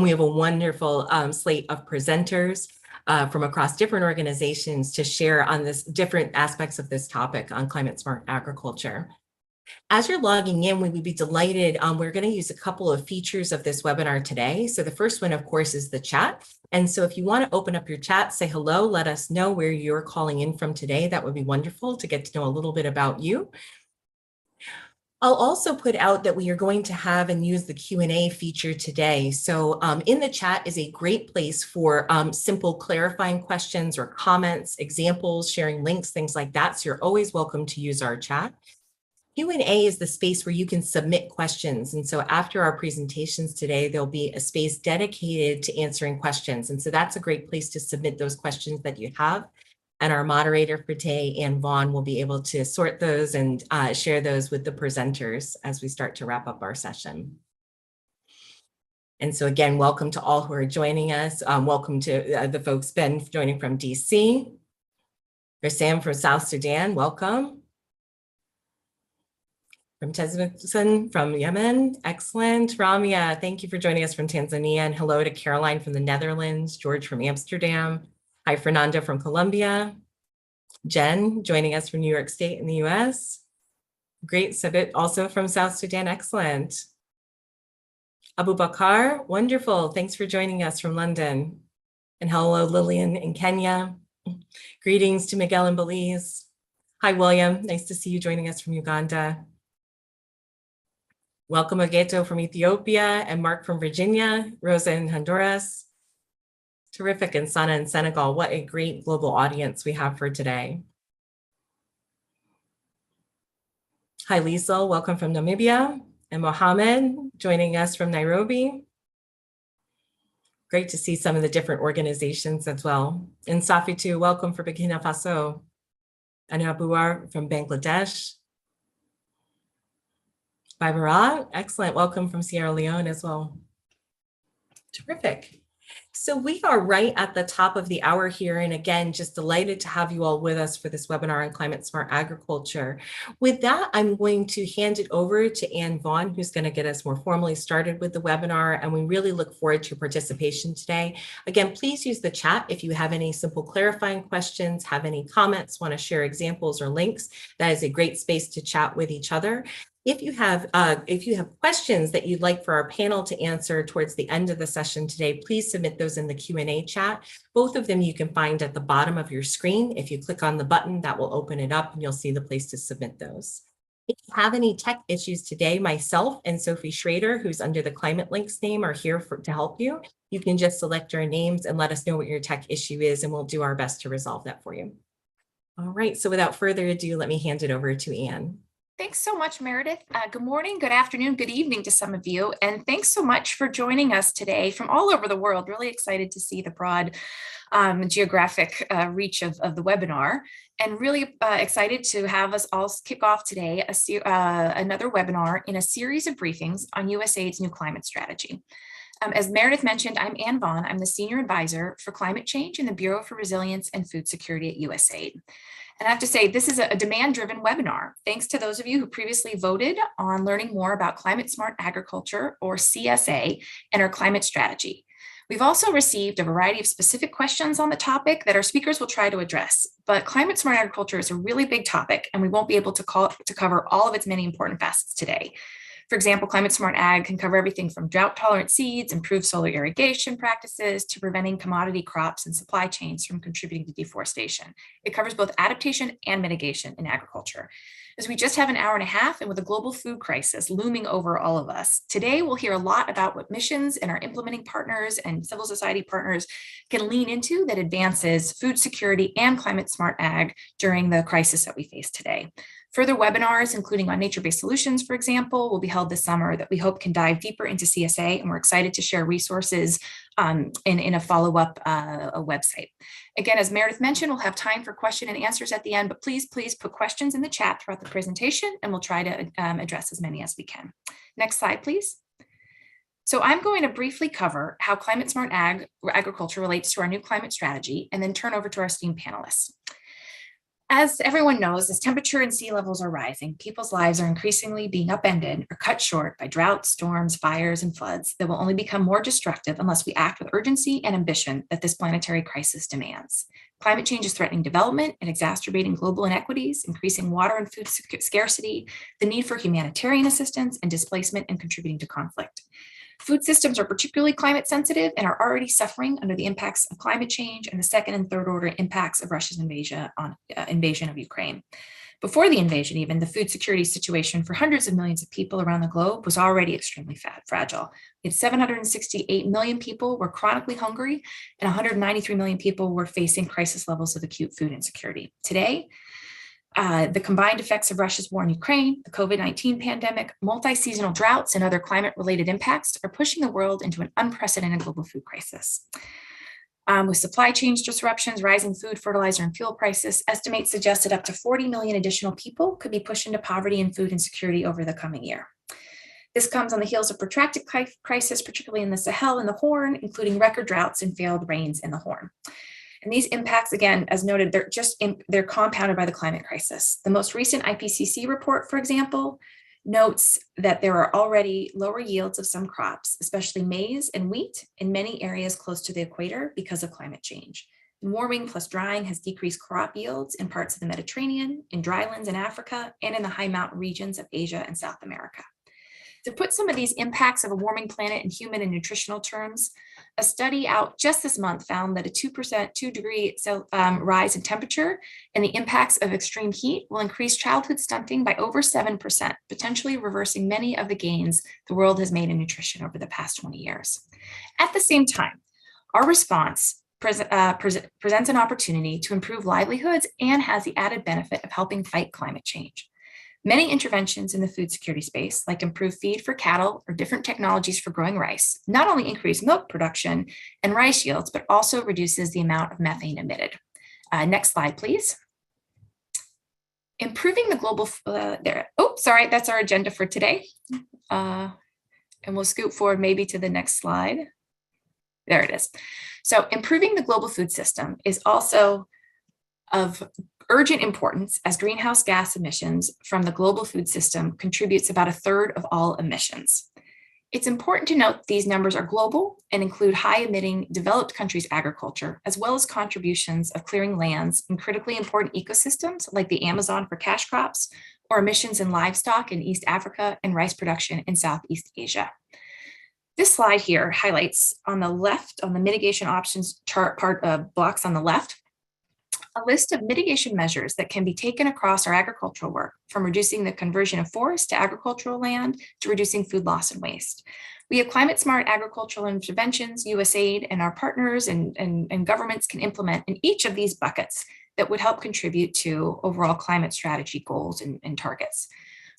We have a wonderful slate of presenters from across different organizations to share on this different aspects of this topic on climate smart agriculture. As you're logging in, we would be delighted. We're going to use a couple of features of this webinar today. So the first one, of course, is the chat. And so if you want to open up your chat, say hello, let us know where you're calling in from today. That would be wonderful to get to know a little bit about you. I'll also put out that we are going to have and use the Q&A feature today. So in the chat is a great place for simple clarifying questions or comments, examples, sharing links, things like that. So you're always welcome to use our chat. Q&A is the space where you can submit questions. And so after our presentations today, there'll be a space dedicated to answering questions. And so that's a great place to submit those questions that you have. And our moderator for today, Vaughan, will be able to sort those and share those with the presenters as we start to wrap up our session. And so again, welcome to all who are joining us. Welcome to the folks, Ben joining from DC. There's Sam from South Sudan, welcome. From Tezmikson from Yemen, excellent. Ramia, thank you for joining us from Tanzania. And hello to Caroline from the Netherlands, George from Amsterdam. Hi, Fernando from Colombia. Jen joining us from New York State in the US. Great, Sabit also from South Sudan, excellent. Abu Bakar, wonderful. Thanks for joining us from London. And hello, Lillian in Kenya. Greetings to Miguel in Belize. Hi, William. Nice to see you joining us from Uganda. Welcome, Ageto from Ethiopia and Mark from Virginia, Rosa in Honduras. Terrific, and Sana in Senegal. What a great global audience we have for today. Hi, Liesel, welcome from Namibia. And Mohammed joining us from Nairobi. Great to see some of the different organizations as well. And Safi too, welcome for Burkina Faso. Anu Abuar from Bangladesh. Baibarat, excellent, welcome from Sierra Leone as well. Terrific. So we are right at the top of the hour here. And again, just delighted to have you all with us for this webinar on climate smart agriculture. With that, I'm going to hand it over to Vaughan, who's going to get us more formally started with the webinar. And we really look forward to your participation today. Again, please use the chat if you have any simple clarifying questions, have any comments, want to share examples or links. That is a great space to chat with each other. If you have questions that you'd like for our panel to answer towards the end of the session today, please submit those in the Q&A chat. Both of them you can find at the bottom of your screen. If you click on the button, that will open it up and you'll see the place to submit those. If you have any tech issues today, myself and Sophie Schrader, who's under the Climatelinks name, are here to help you. You can just select our names and let us know what your tech issue is, and we'll do our best to resolve that for you. All right, so without further ado, let me hand it over to Anne. Thanks so much, Meredith. Good morning, good afternoon, good evening to some of you. And thanks so much for joining us today from all over the world. Really excited to see the broad geographic reach of the webinar, and really excited to have us all kick off today another webinar in a series of briefings on USAID's new climate strategy. As Meredith mentioned, I'm Anne Vaughan. I'm the Senior Advisor for Climate Change in the Bureau for Resilience and Food Security at USAID. And I have to say, this is a demand-driven webinar. Thanks to those of you who previously voted on learning more about climate smart agriculture, or CSA, and our climate strategy. We've also received a variety of specific questions on the topic that our speakers will try to address. But climate smart agriculture is a really big topic, and we won't be able to cover all of its many important facets today. For example, climate smart ag can cover everything from drought tolerant seeds, improved solar irrigation practices, to preventing commodity crops and supply chains from contributing to deforestation. It covers both adaptation and mitigation in agriculture. As we just have an hour and a half, and with a global food crisis looming over all of us, today we'll hear a lot about what missions and our implementing partners and civil society partners can lean into that advances food security and climate smart ag during the crisis that we face today. Further webinars, including on nature-based solutions, for example, will be held this summer that we hope can dive deeper into CSA, and we're excited to share resources in a follow-up website. Again, as Meredith mentioned, we'll have time for question and answers at the end, but please put questions in the chat throughout the presentation, and we'll try to address as many as we can. Next slide, please. So I'm going to briefly cover how climate smart agriculture relates to our new climate strategy, and then turn over to our esteemed panelists. As everyone knows, as temperature and sea levels are rising, people's lives are increasingly being upended or cut short by droughts, storms, fires, and floods that will only become more destructive unless we act with urgency and ambition that this planetary crisis demands. Climate change is threatening development and exacerbating global inequities, increasing water and food scarcity, the need for humanitarian assistance, and displacement and contributing to conflict. Food systems are particularly climate sensitive and are already suffering under the impacts of climate change and the second and third order impacts of Russia's invasion of Ukraine. Before the invasion, even, the food security situation for hundreds of millions of people around the globe was already extremely fragile. We had 768 million people were chronically hungry, and 193 million people were facing crisis levels of acute food insecurity. Today, the combined effects of Russia's war in Ukraine, the COVID-19 pandemic, multi-seasonal droughts, and other climate-related impacts are pushing the world into an unprecedented global food crisis. With supply chain disruptions, rising food, fertilizer, and fuel prices, estimates suggest that up to 40 million additional people could be pushed into poverty and food insecurity over the coming year. This comes on the heels of protracted crisis, particularly in the Sahel and the Horn, including record droughts and failed rains in the Horn. And these impacts, again, as noted, they're compounded by the climate crisis. The most recent IPCC report, for example, notes that there are already lower yields of some crops, especially maize and wheat, in many areas close to the equator because of climate change. Warming plus drying has decreased crop yields in parts of the Mediterranean, in drylands in Africa, and in the high mountain regions of Asia and South America. To put some of these impacts of a warming planet in human and nutritional terms, a study out just this month found that a 2-degree rise in temperature and the impacts of extreme heat will increase childhood stunting by over 7%, potentially reversing many of the gains the world has made in nutrition over the past 20 years. At the same time, our response presents an opportunity to improve livelihoods and has the added benefit of helping fight climate change. Many interventions in the food security space, like improved feed for cattle or different technologies for growing rice, not only increase milk production and rice yields, but also reduces the amount of methane emitted. Next slide, please. Improving the global, that's our agenda for today. And we'll scoot forward maybe to the next slide. There it is. So improving the global food system is also of urgent importance as greenhouse gas emissions from the global food system contributes about a third of all emissions. It's important to note these numbers are global and include high-emitting developed countries' agriculture, as well as contributions of clearing lands in critically important ecosystems like the Amazon for cash crops, or emissions in livestock in East Africa and rice production in Southeast Asia. This slide here highlights on the left, on the mitigation options chart blocks on the left, a list of mitigation measures that can be taken across our agricultural work, from reducing the conversion of forest to agricultural land to reducing food loss and waste. We have climate-smart agricultural interventions USAID and our partners and governments can implement in each of these buckets that would help contribute to overall climate strategy goals and targets.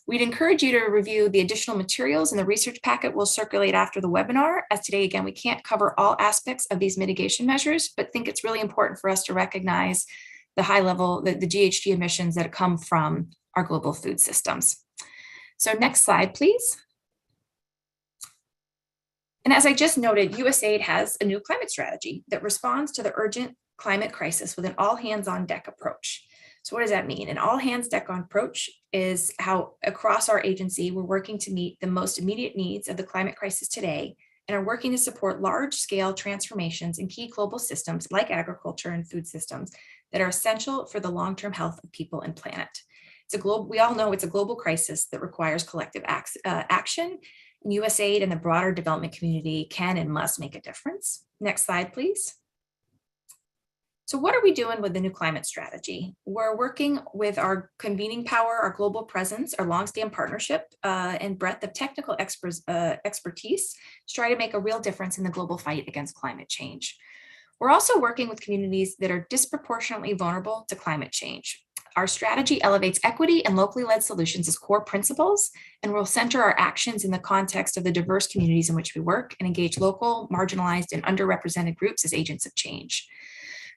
We'd encourage you to review the additional materials in the research packet we'll circulate after the webinar, as today, again, we can't cover all aspects of these mitigation measures, but think it's really important for us to recognize the high level, the GHG emissions that come from our global food systems. So next slide, please. And as I just noted, USAID has a new climate strategy that responds to the urgent climate crisis with an all-hands-on-deck approach. So what does that mean? An all-hands-deck-on approach is how across our agency, we're working to meet the most immediate needs of the climate crisis today and are working to support large-scale transformations in key global systems like agriculture and food systems that are essential for the long-term health of people and planet. We all know it's a global crisis that requires collective action. And USAID and the broader development community can and must make a difference. Next slide, please. So what are we doing with the new climate strategy? We're working with our convening power, our global presence, our long-standing partnership, and breadth of technical expertise to try to make a real difference in the global fight against climate change. We're also working with communities that are disproportionately vulnerable to climate change. Our strategy elevates equity and locally led solutions as core principles, and we'll center our actions in the context of the diverse communities in which we work and engage local, marginalized, and underrepresented groups as agents of change.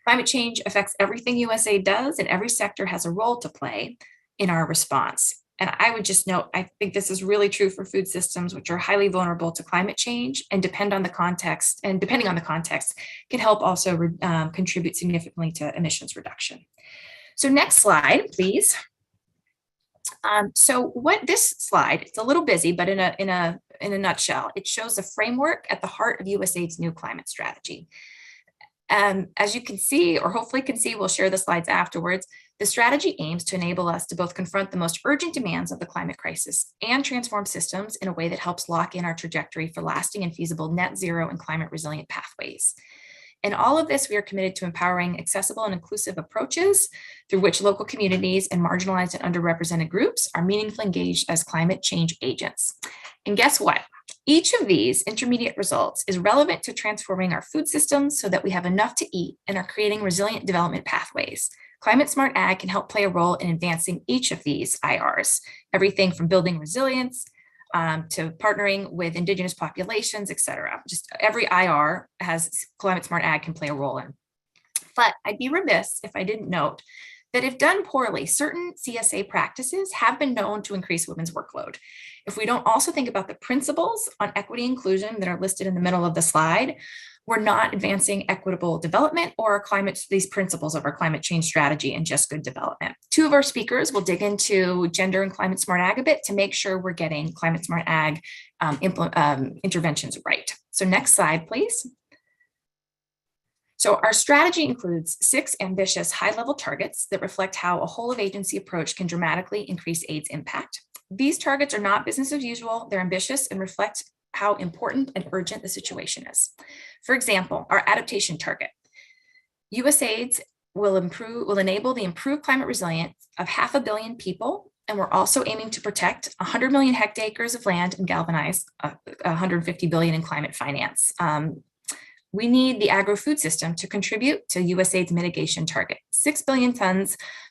Climate change affects everything USAID does, and every sector has a role to play in our response. And I would just note, I think this is really true for food systems, which are highly vulnerable to climate change and depending on the context, can help also contribute significantly to emissions reduction. So next slide, please. So what this slide, it's a little busy, but in a nutshell, it shows a framework at the heart of USAID's new climate strategy. As you can see, or hopefully can see, we'll share the slides afterwards, the strategy aims to enable us to both confront the most urgent demands of the climate crisis and transform systems in a way that helps lock in our trajectory for lasting and feasible net zero and climate resilient pathways. In all of this, we are committed to empowering accessible and inclusive approaches through which local communities and marginalized and underrepresented groups are meaningfully engaged as climate change agents. And guess what? Each of these intermediate results is relevant to transforming our food systems so that we have enough to eat and are creating resilient development pathways. Climate Smart Ag can help play a role in advancing each of these IRs, everything from building resilience to partnering with indigenous populations, et cetera. Just every IR has Climate Smart Ag can play a role in. But I'd be remiss if I didn't note that if done poorly, certain CSA practices have been known to increase women's workload. If we don't also think about the principles on equity inclusion that are listed in the middle of the slide, we're not advancing equitable development or these principles of our climate change strategy and just good development. Two of our speakers will dig into gender and climate smart ag a bit to make sure we're getting climate smart ag interventions right. So next slide, please. So our strategy includes 6 ambitious high-level targets that reflect how a whole-of-agency approach can dramatically increase AID's impact. These targets are not business as usual, they're ambitious and reflect how important and urgent the situation is. For example, our adaptation target. USAID will enable the improved climate resilience of 500 million people, and we're also aiming to protect 100 million hectares of land and galvanize 150 billion in climate finance. We need the agro-food system to contribute to USAID's mitigation target. 6 billion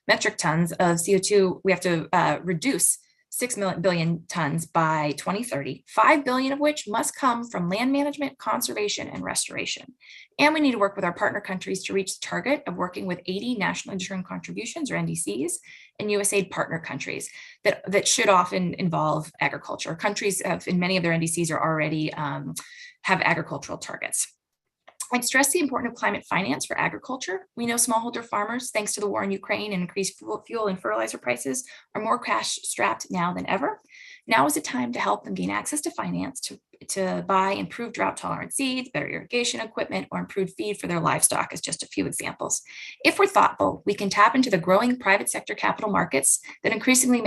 metric tons of CO2, we have to reduce 6 billion tons by 2030, 5 billion of which must come from land management, conservation, and restoration. And we need to work with our partner countries to reach the target of working with 80 national enduring contributions, or NDCs, and USAID partner countries that should often involve agriculture. Countries in many of their NDCs are already have agricultural targets. I'd stress the importance of climate finance for agriculture. We know smallholder farmers, thanks to the war in Ukraine and increased fuel and fertilizer prices, are more cash strapped now than ever. Now is the time to help them gain access to finance to buy improved drought tolerant seeds, better irrigation equipment, or improved feed for their livestock, as just a few examples. If we're thoughtful, we can tap into the growing private sector capital markets that are increasingly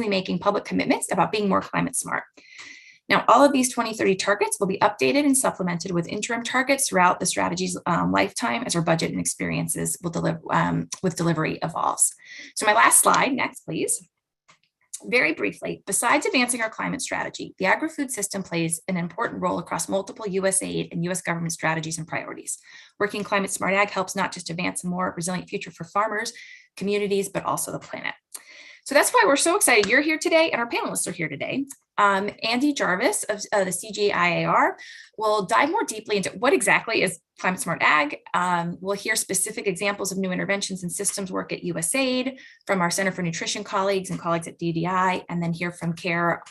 making public commitments about being more climate smart. Now, all of these 2030 targets will be updated and supplemented with interim targets throughout the strategy's lifetime as our budget and experiences will with delivery evolves. So my last slide, next, please. Very briefly, besides advancing our climate strategy, the agri-food system plays an important role across multiple USAID and US government strategies and priorities. Working climate smart ag helps not just advance a more resilient future for farmers, communities, but also the planet. So that's why we're so excited you're here today and our panelists are here today. Andy Jarvis of the CGIAR will dive more deeply into what exactly is Climate Smart Ag. We'll hear specific examples of new interventions and systems work at USAID from our Center for Nutrition colleagues and colleagues at DDI, and then hear from CARE,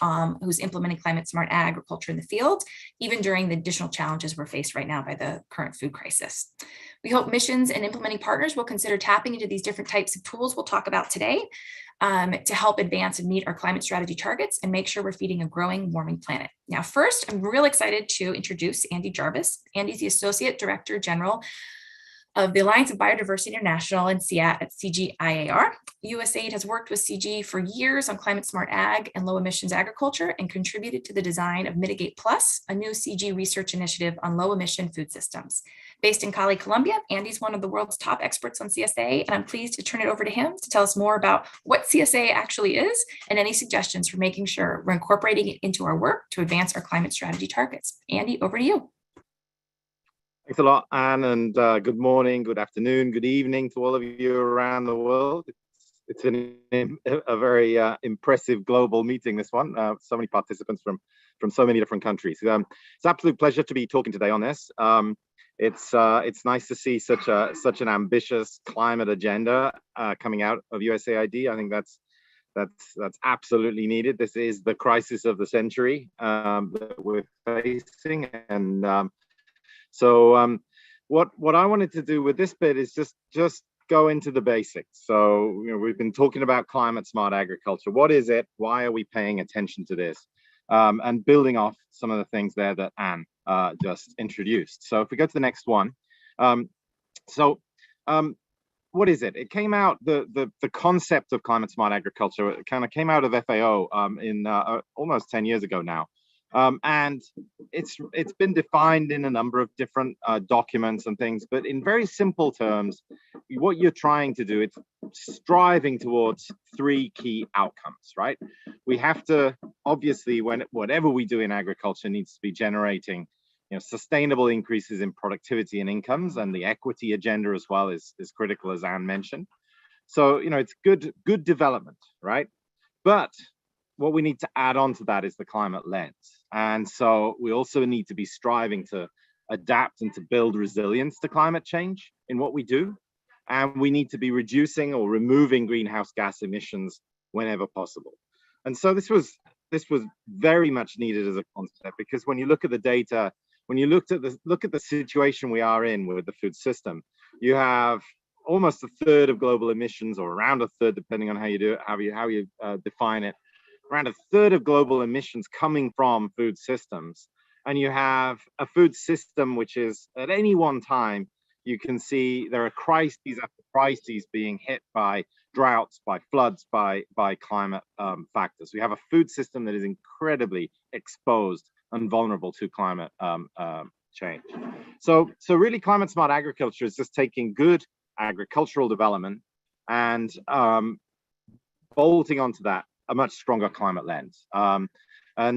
who's implementing climate smart agriculture in the field, even during the additional challenges we're faced right now by the current food crisis. We hope missions and implementing partners will consider tapping into these different types of tools we'll talk about today to help advance and meet our climate strategy targets and make sure we're feeding a growing, warming planet. Now, first, I'm real excited to introduce Andy Jarvis. Andy's the Associate Director General of the Alliance of Biodiversity International and at CGIAR. USAID has worked with CG for years on climate smart ag and low emissions agriculture and contributed to the design of Mitigate Plus, a new CG research initiative on low emission food systems. Based in Cali, Colombia, Andy's one of the world's top experts on CSA, and I'm pleased to turn it over to him to tell us more about what CSA actually is and any suggestions for making sure we're incorporating it into our work to advance our climate strategy targets. Andy, over to you. Thanks a lot, Anne, and good morning, good afternoon, good evening to all of you around the world. It's been a very impressive global meeting, this one. So many participants from so many different countries. It's an absolute pleasure to be talking today on this. It's nice to see such an ambitious climate agenda coming out of USAID. I think that's absolutely needed. This is the crisis of the century that we're facing, and so what I wanted to do with this bit is just go into the basics. So, we've been talking about climate smart agriculture. What is it? Why are we paying attention to this? And building off some of the things there that Anne just introduced. So if we go to the next one. What is it? It came out, the concept of climate smart agriculture, it kind of came out of FAO in almost 10 years ago now. And it's been defined in a number of different documents and things, but in very simple terms, what you're trying to do, it's striving towards three key outcomes, right? We have to, obviously, whatever we do in agriculture needs to be generating sustainable increases in productivity and incomes, and the equity agenda as well is critical, as Anne mentioned. So, it's good development, right? But what we need to add on to that is the climate lens. And so we also need to be striving to adapt and to build resilience to climate change in what we do. And we need to be reducing or removing greenhouse gas emissions whenever possible. And so this was very much needed as a concept, because when you look at the data, when you look at the situation we are in with the food system, you have almost a third of global emissions, or around a third, depending on how you do it, how you define it. Around a third of global emissions coming from food systems. And you have a food system which is, at any one time, you can see there are crises after crises being hit by droughts, by floods, by climate factors. We have a food system that is incredibly exposed and vulnerable to climate change. So really, climate smart agriculture is just taking good agricultural development and bolting onto that a much stronger climate lens. And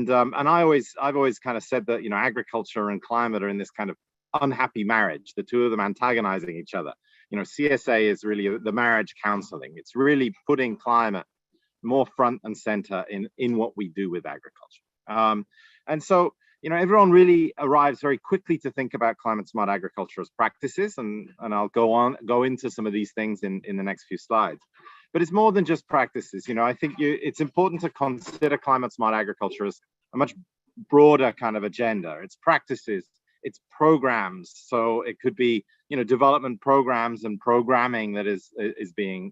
I've always kind of said that agriculture and climate are in this kind of unhappy marriage, the two of them antagonizing each other. CSA is really the marriage counseling. It's really putting climate more front and center in what we do with agriculture. And so everyone really arrives very quickly to think about climate smart agriculture as practices, and I'll go into some of these things in the next few slides. But it's more than just practices. I think it's important to consider climate smart agriculture as a much broader kind of agenda. It's practices, it's programs. So it could be, development programs and programming that is being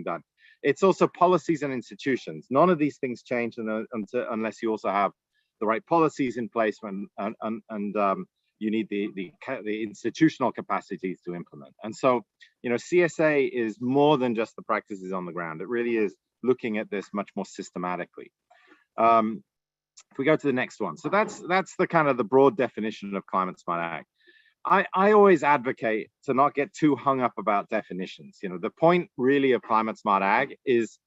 done. It's also policies and institutions. None of these things change unless you also have the right policies in place, and you need the institutional capacities to implement. And so, CSA is more than just the practices on the ground. It really is looking at this much more systematically. If we go to the next one, so that's the kind of the broad definition of climate smart ag. I always advocate to not get too hung up about definitions. The point really of climate smart ag is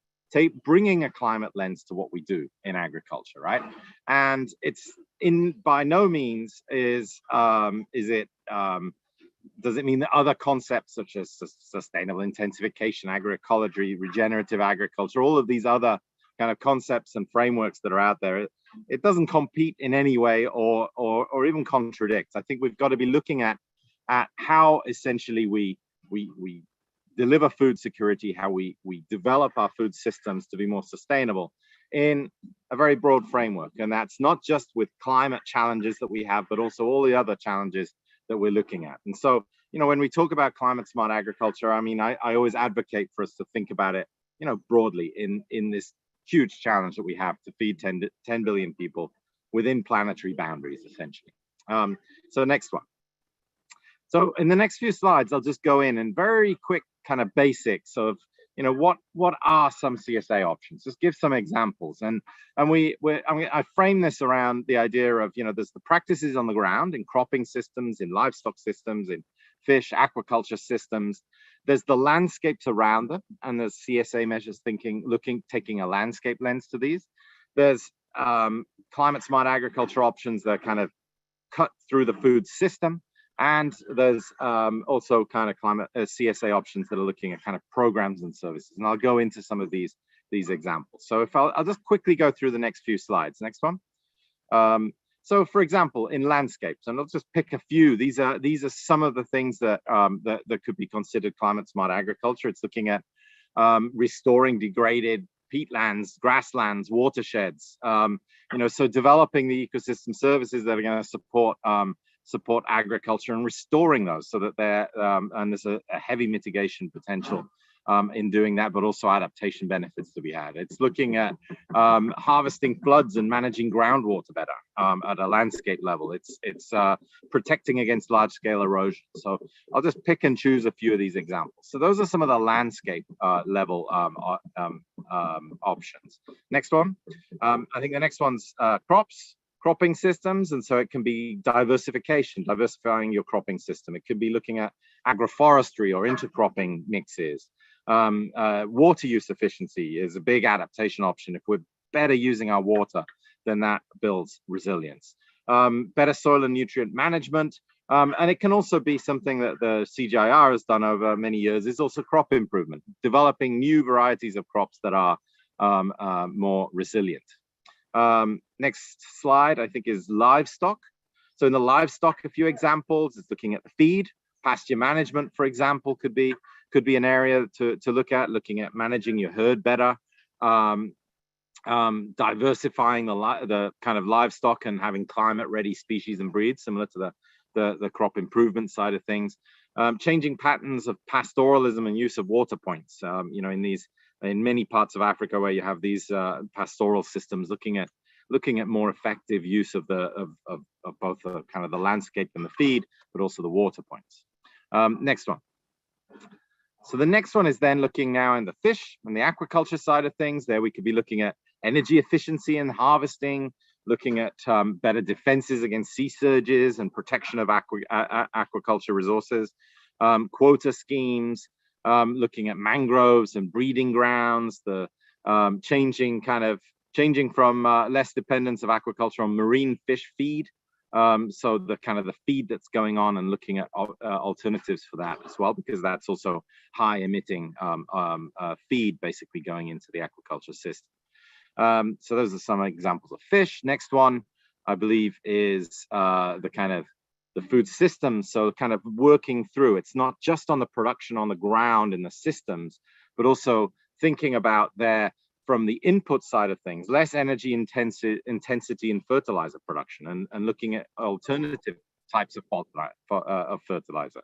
bringing a climate lens to what we do in agriculture, right? And it's by no means does it mean that other concepts such as sustainable intensification, agroecology, regenerative agriculture, all of these other kind of concepts and frameworks that are out there, it doesn't compete in any way or even contradict. I think we've got to be looking at how essentially we deliver food security, how we develop our food systems to be more sustainable in a very broad framework. And that's not just with climate challenges that we have, but also all the other challenges that we're looking at. And so, when we talk about climate smart agriculture, I always advocate for us to think about it, broadly in this huge challenge that we have to feed 10 billion people within planetary boundaries, essentially. So next one. So in the next few slides, I'll just go in and very quick kind of basics of, what are some CSA options? Just give some examples. And I frame this around the idea of, there's the practices on the ground in cropping systems, in livestock systems, in fish, aquaculture systems. There's the landscapes around them, and there's CSA measures taking a landscape lens to these. There's climate smart agriculture options that kind of cut through the food system. And there's also kind of climate CSA options that are looking at kind of programs and services. And I'll go into some of these examples. So I'll just quickly go through the next few slides. Next one. So for example, in landscapes, and I'll just pick a few. These are some of the things that could be considered climate smart agriculture. It's looking at restoring degraded peatlands, grasslands, watersheds. So developing the ecosystem services that are going to support support agriculture and restoring those so that they're, and there's a heavy mitigation potential in doing that, but also adaptation benefits to be had. It's looking at harvesting floods and managing groundwater better at a landscape level. It's protecting against large-scale erosion. So I'll just pick and choose a few of these examples. So those are some of the landscape level options. Next one. I think the next one's cropping systems, and so it can be diversifying your cropping system. It could be looking at agroforestry or intercropping mixes. Water use efficiency is a big adaptation option. If we're better using our water, then that builds resilience. Better soil and nutrient management, and it can also be something that the CGIAR has done over many years, is also crop improvement, developing new varieties of crops that are more resilient. Next slide, I think, is livestock. So in the livestock, a few examples. It's looking at the feed. Pasture management, for example, could be an area to look at, looking at managing your herd better, diversifying the kind of livestock and having climate-ready species and breeds, similar to the crop improvement side of things. Changing patterns of pastoralism and use of water points. You know, in many parts of Africa where you have these pastoral systems, looking at more effective use of both the kind of the landscape and the feed, but also the water points. Next one. So the next one is then looking now in the fish and the aquaculture side of things. There we could be looking at energy efficiency and harvesting, looking at better defenses against sea surges and protection of aquaculture resources, quota schemes, looking at mangroves and breeding grounds, the changing from less dependence of aquaculture on marine fish feed. So the kind of the feed that's going on, and looking at alternatives for that as well, because that's also high emitting feed basically going into the aquaculture system. So those are some examples of fish. Next one, I believe, is the food system. So kind of working through, it's not just on the production on the ground in the systems, but also thinking about from the input side of things, less energy intensity in fertilizer production, and looking at alternative types of fertilizer.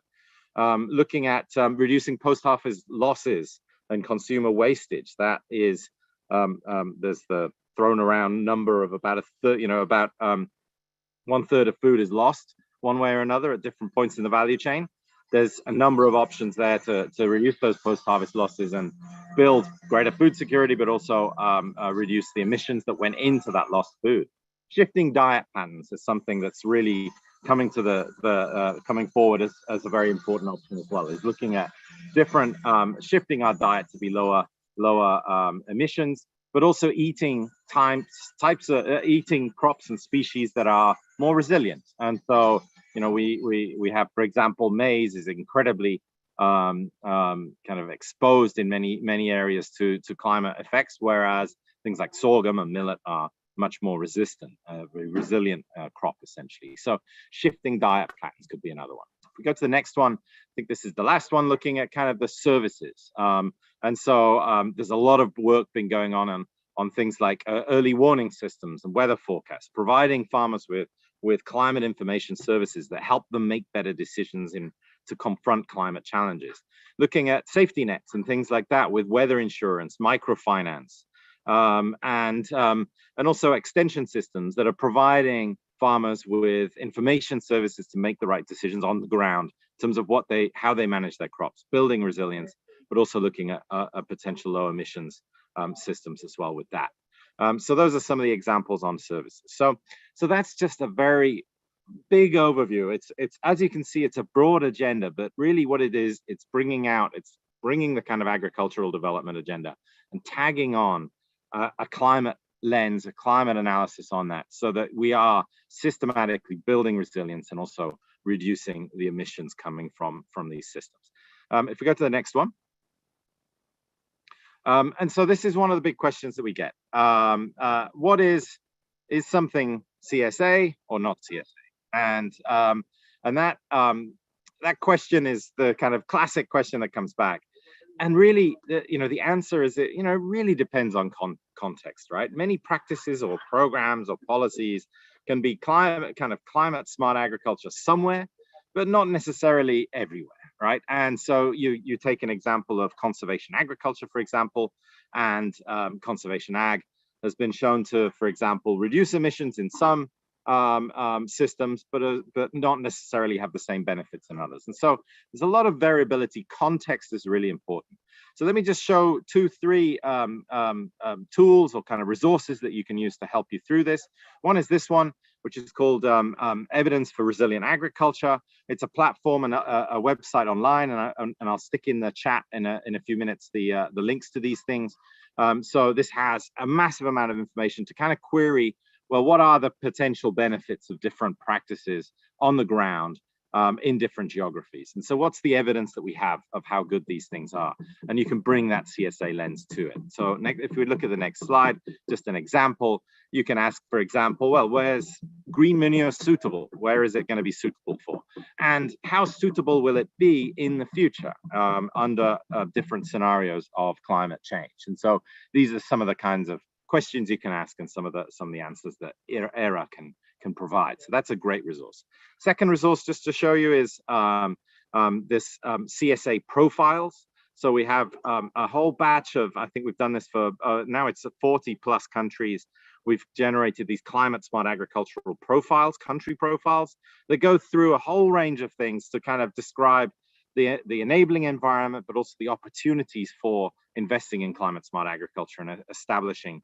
Looking at reducing post-harvest losses and consumer wastage. That is, there's the thrown around number of about 1/3 of food is lost one way or another at different points in the value chain. There's a number of options there to reduce those post-harvest losses and build greater food security, but also reduce the emissions that went into that lost food. Shifting diet patterns is something that's really coming to coming forward as a very important option as well. Is looking at different shifting our diet to be lower emissions, but also eating eating crops and species that are more resilient. And so, you know, we have, for example, maize is incredibly kind of exposed in many areas to climate effects, whereas things like sorghum and millet are much more resistant, very resilient crop essentially. So shifting diet patterns could be another one. If we go to the next one, I think this is the last one, looking at kind of the services. And so there's a lot of work been going on things like early warning systems and weather forecasts, providing farmers with climate information services that help them make better decisions to confront climate challenges. Looking at safety nets and things like that with weather insurance, microfinance, and also extension systems that are providing farmers with information services to make the right decisions on the ground in terms of how they manage their crops, building resilience, but also looking at potential low emissions systems as well with that. So those are some of the examples on services. So that's just a very big overview. It's as you can see, it's a broad agenda, but really what it is, it's bringing the kind of agricultural development agenda and tagging on a climate lens, a climate analysis on that, so that we are systematically building resilience and also reducing the emissions coming from these systems. If we go to the next one. And so this is one of the big questions that we get. What is something CSA or not CSA? And that question is the kind of classic question that comes back. And really, the answer is that, it really depends on context, right? Many practices or programs or policies can be climate smart agriculture somewhere, but not necessarily everywhere, right? And so you take an example of conservation agriculture, for example, and conservation ag has been shown to, for example, reduce emissions in some systems, but not necessarily have the same benefits in others. And so there's a lot of variability. Context is really important. So let me just show three tools or kind of resources that you can use to help you through this. One is this one, which is called Evidence for Resilient Agriculture. It's a platform and a website online, and I'll stick in the chat in a few minutes the links to these things. So this has a massive amount of information to kind of query, well, what are the potential benefits of different practices on the ground in different geographies? And so what's the evidence that we have of how good these things are? And you can bring that CSA lens to it. So if we look at the next slide, just an example, you can ask, for example, well, where's green manure suitable? Where is it going to be suitable for? And how suitable will it be in the future under different scenarios of climate change? And so these are some of the kinds of questions you can ask and some of the answers that ERA can provide. So that's a great resource. Second resource, just to show you, is this CSA profiles. So we have a whole batch of, I think we've done this for, now it's 40 plus countries. We've generated these climate smart agricultural profiles, country profiles, that go through a whole range of things to kind of describe the enabling environment, but also the opportunities for investing in climate smart agriculture and establishing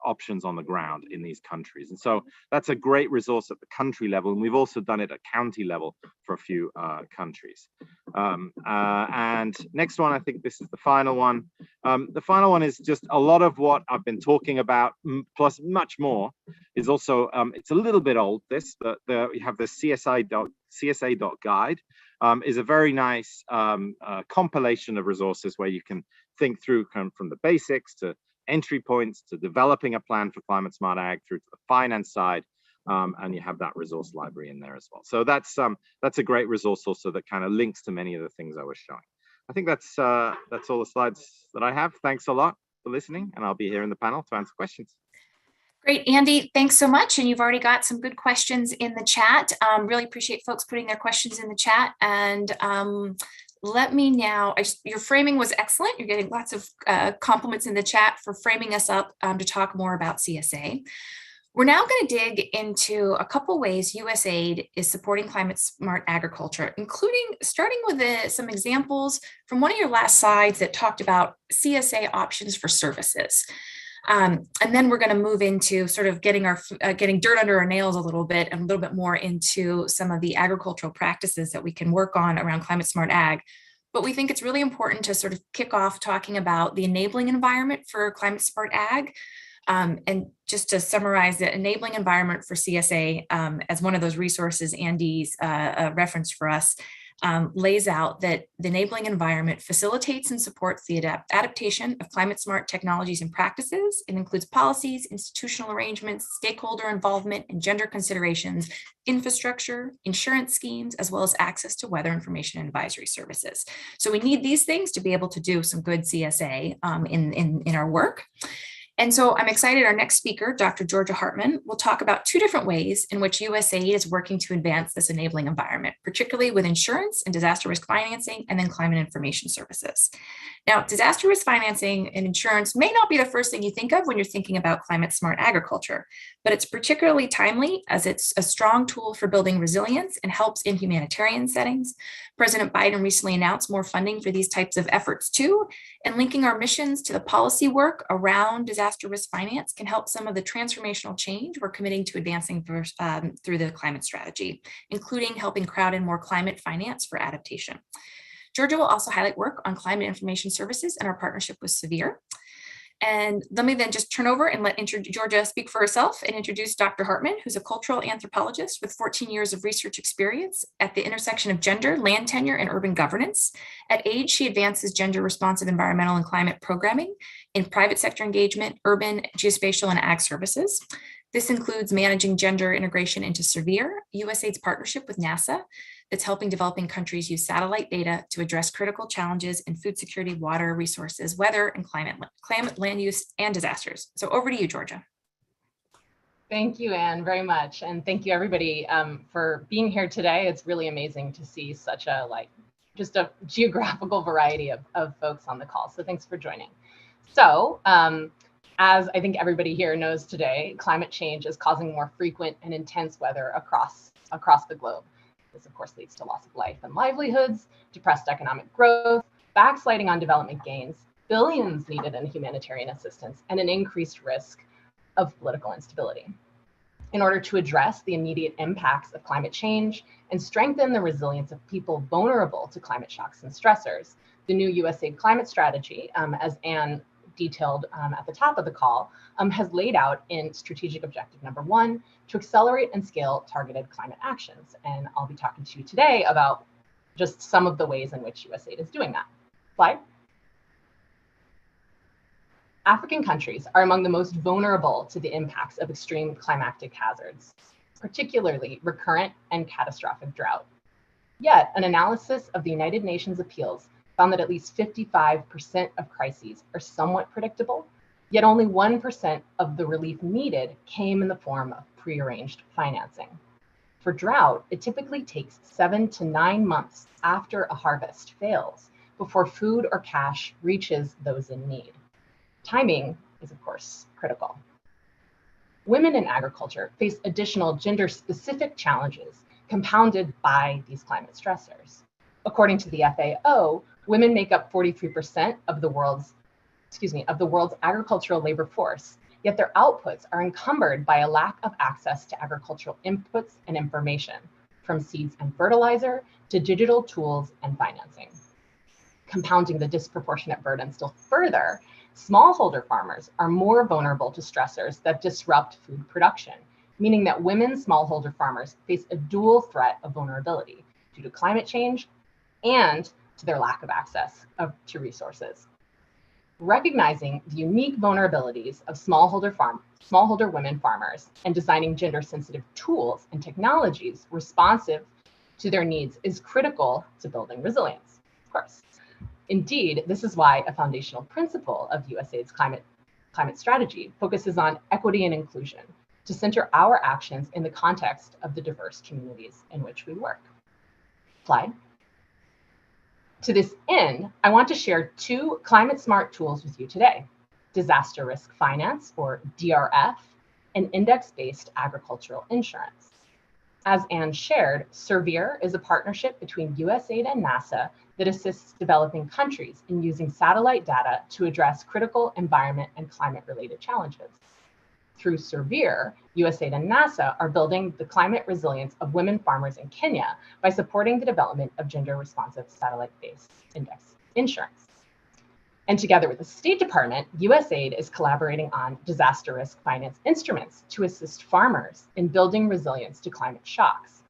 options on the ground in these countries. And so that's a great resource at the country level, and we've also done it at county level for a few countries. And next one, I think this is the final one. The final one is just a lot of what I've been talking about, plus much more, is also, it's a little bit old, we have the CSA.guide, is a very nice compilation of resources where you can think through from the basics to entry points to developing a plan for climate smart ag through to the finance side, and you have that resource library in there as well. So that's a great resource also that kind of links to many of the things I was showing. I think that's all the slides that I have. Thanks a lot for listening, and I'll be here in the panel to answer questions. Great, Andy, thanks so much. And you've already got some good questions in the chat. Really appreciate folks putting their questions in the chat. And let me now, your framing was excellent. You're getting lots of compliments in the chat for framing us up to talk more about CSA. We're now going to dig into a couple ways USAID is supporting climate smart agriculture, including starting with some examples from one of your last slides that talked about CSA options for services. And then we're going to move into sort of getting dirt under our nails a little bit and a little bit more into some of the agricultural practices that we can work on around climate smart ag. But we think it's really important to sort of kick off talking about the enabling environment for climate smart ag. And just to summarize, the enabling environment for CSA as one of those resources Andy's referenced for us, lays out that the enabling environment facilitates and supports the adaptation of climate smart technologies and practices. It includes policies, institutional arrangements, stakeholder involvement, and gender considerations, infrastructure, insurance schemes, as well as access to weather information and advisory services. So we need these things to be able to do some good CSA in our work. And so I'm excited our next speaker, Dr. Georgia Hartman, will talk about two different ways in which USAID is working to advance this enabling environment, particularly with insurance and disaster risk financing, and then climate information services. Now, disaster risk financing and insurance may not be the first thing you think of when you're thinking about climate smart agriculture, but it's particularly timely as it's a strong tool for building resilience and helps in humanitarian settings. President Biden recently announced more funding for these types of efforts too, and linking our missions to the policy work around disaster risk finance can help some of the transformational change we're committing to advancing through the climate strategy, including helping crowd in more climate finance for adaptation. Georgia will also highlight work on climate information services and our partnership with Severe. And let me then just turn over and let Georgia speak for herself and introduce Dr. Hartman, who's a cultural anthropologist with 14 years of research experience at the intersection of gender, land tenure, and urban governance. At AID, she advances gender responsive environmental and climate programming in private sector engagement, urban, geospatial, and ag services. This includes managing gender integration into Severe, USAID's partnership with NASA, that's helping developing countries use satellite data to address critical challenges in food security, water, resources, weather, and climate, land use, and disasters. So over to you, Georgia. Thank you, Anne, very much. And thank you, everybody, for being here today. It's really amazing to see such a, just a geographical variety of folks on the call. So thanks for joining. So as I think everybody here knows today, climate change is causing more frequent and intense weather across the globe. This, of course, leads to loss of life and livelihoods, depressed economic growth, backsliding on development gains, billions needed in humanitarian assistance, and an increased risk of political instability. In order to address the immediate impacts of climate change and strengthen the resilience of people vulnerable to climate shocks and stressors, the new USAID climate strategy, as Anne detailed at the top of the call, has laid out in strategic objective number 1 to accelerate and scale targeted climate actions. And I'll be talking to you today about just some of the ways in which USAID is doing that. Slide. African countries are among the most vulnerable to the impacts of extreme climatic hazards, particularly recurrent and catastrophic drought. Yet, an analysis of the United Nations appeals found that at least 55% of crises are somewhat predictable, yet only 1% of the relief needed came in the form of prearranged financing. For drought, it typically takes 7 to 9 months after a harvest fails before food or cash reaches those in need. Timing is, of course, critical. Women in agriculture face additional gender-specific challenges compounded by these climate stressors. According to the FAO, women make up 43% of the world's agricultural labor force, yet their outputs are encumbered by a lack of access to agricultural inputs and information, from seeds and fertilizer to digital tools and financing. Compounding the disproportionate burden still further, smallholder farmers are more vulnerable to stressors that disrupt food production, meaning that women smallholder farmers face a dual threat of vulnerability due to climate change and to their lack of access to resources. Recognizing the unique vulnerabilities of smallholder women farmers and designing gender-sensitive tools and technologies responsive to their needs is critical to building resilience, of course. Indeed, this is why a foundational principle of USAID's climate strategy focuses on equity and inclusion to center our actions in the context of the diverse communities in which we work. Slide. To this end, I want to share 2 climate-smart tools with you today: disaster risk finance, or DRF, and index-based agricultural insurance. As Anne shared, CGIAR is a partnership between USAID and NASA that assists developing countries in using satellite data to address critical environment and climate-related challenges. Through CGIAR, USAID and NASA are building the climate resilience of women farmers in Kenya by supporting the development of gender-responsive satellite-based index insurance. And together with the State Department, USAID is collaborating on disaster risk finance instruments to assist farmers in building resilience to climate shocks.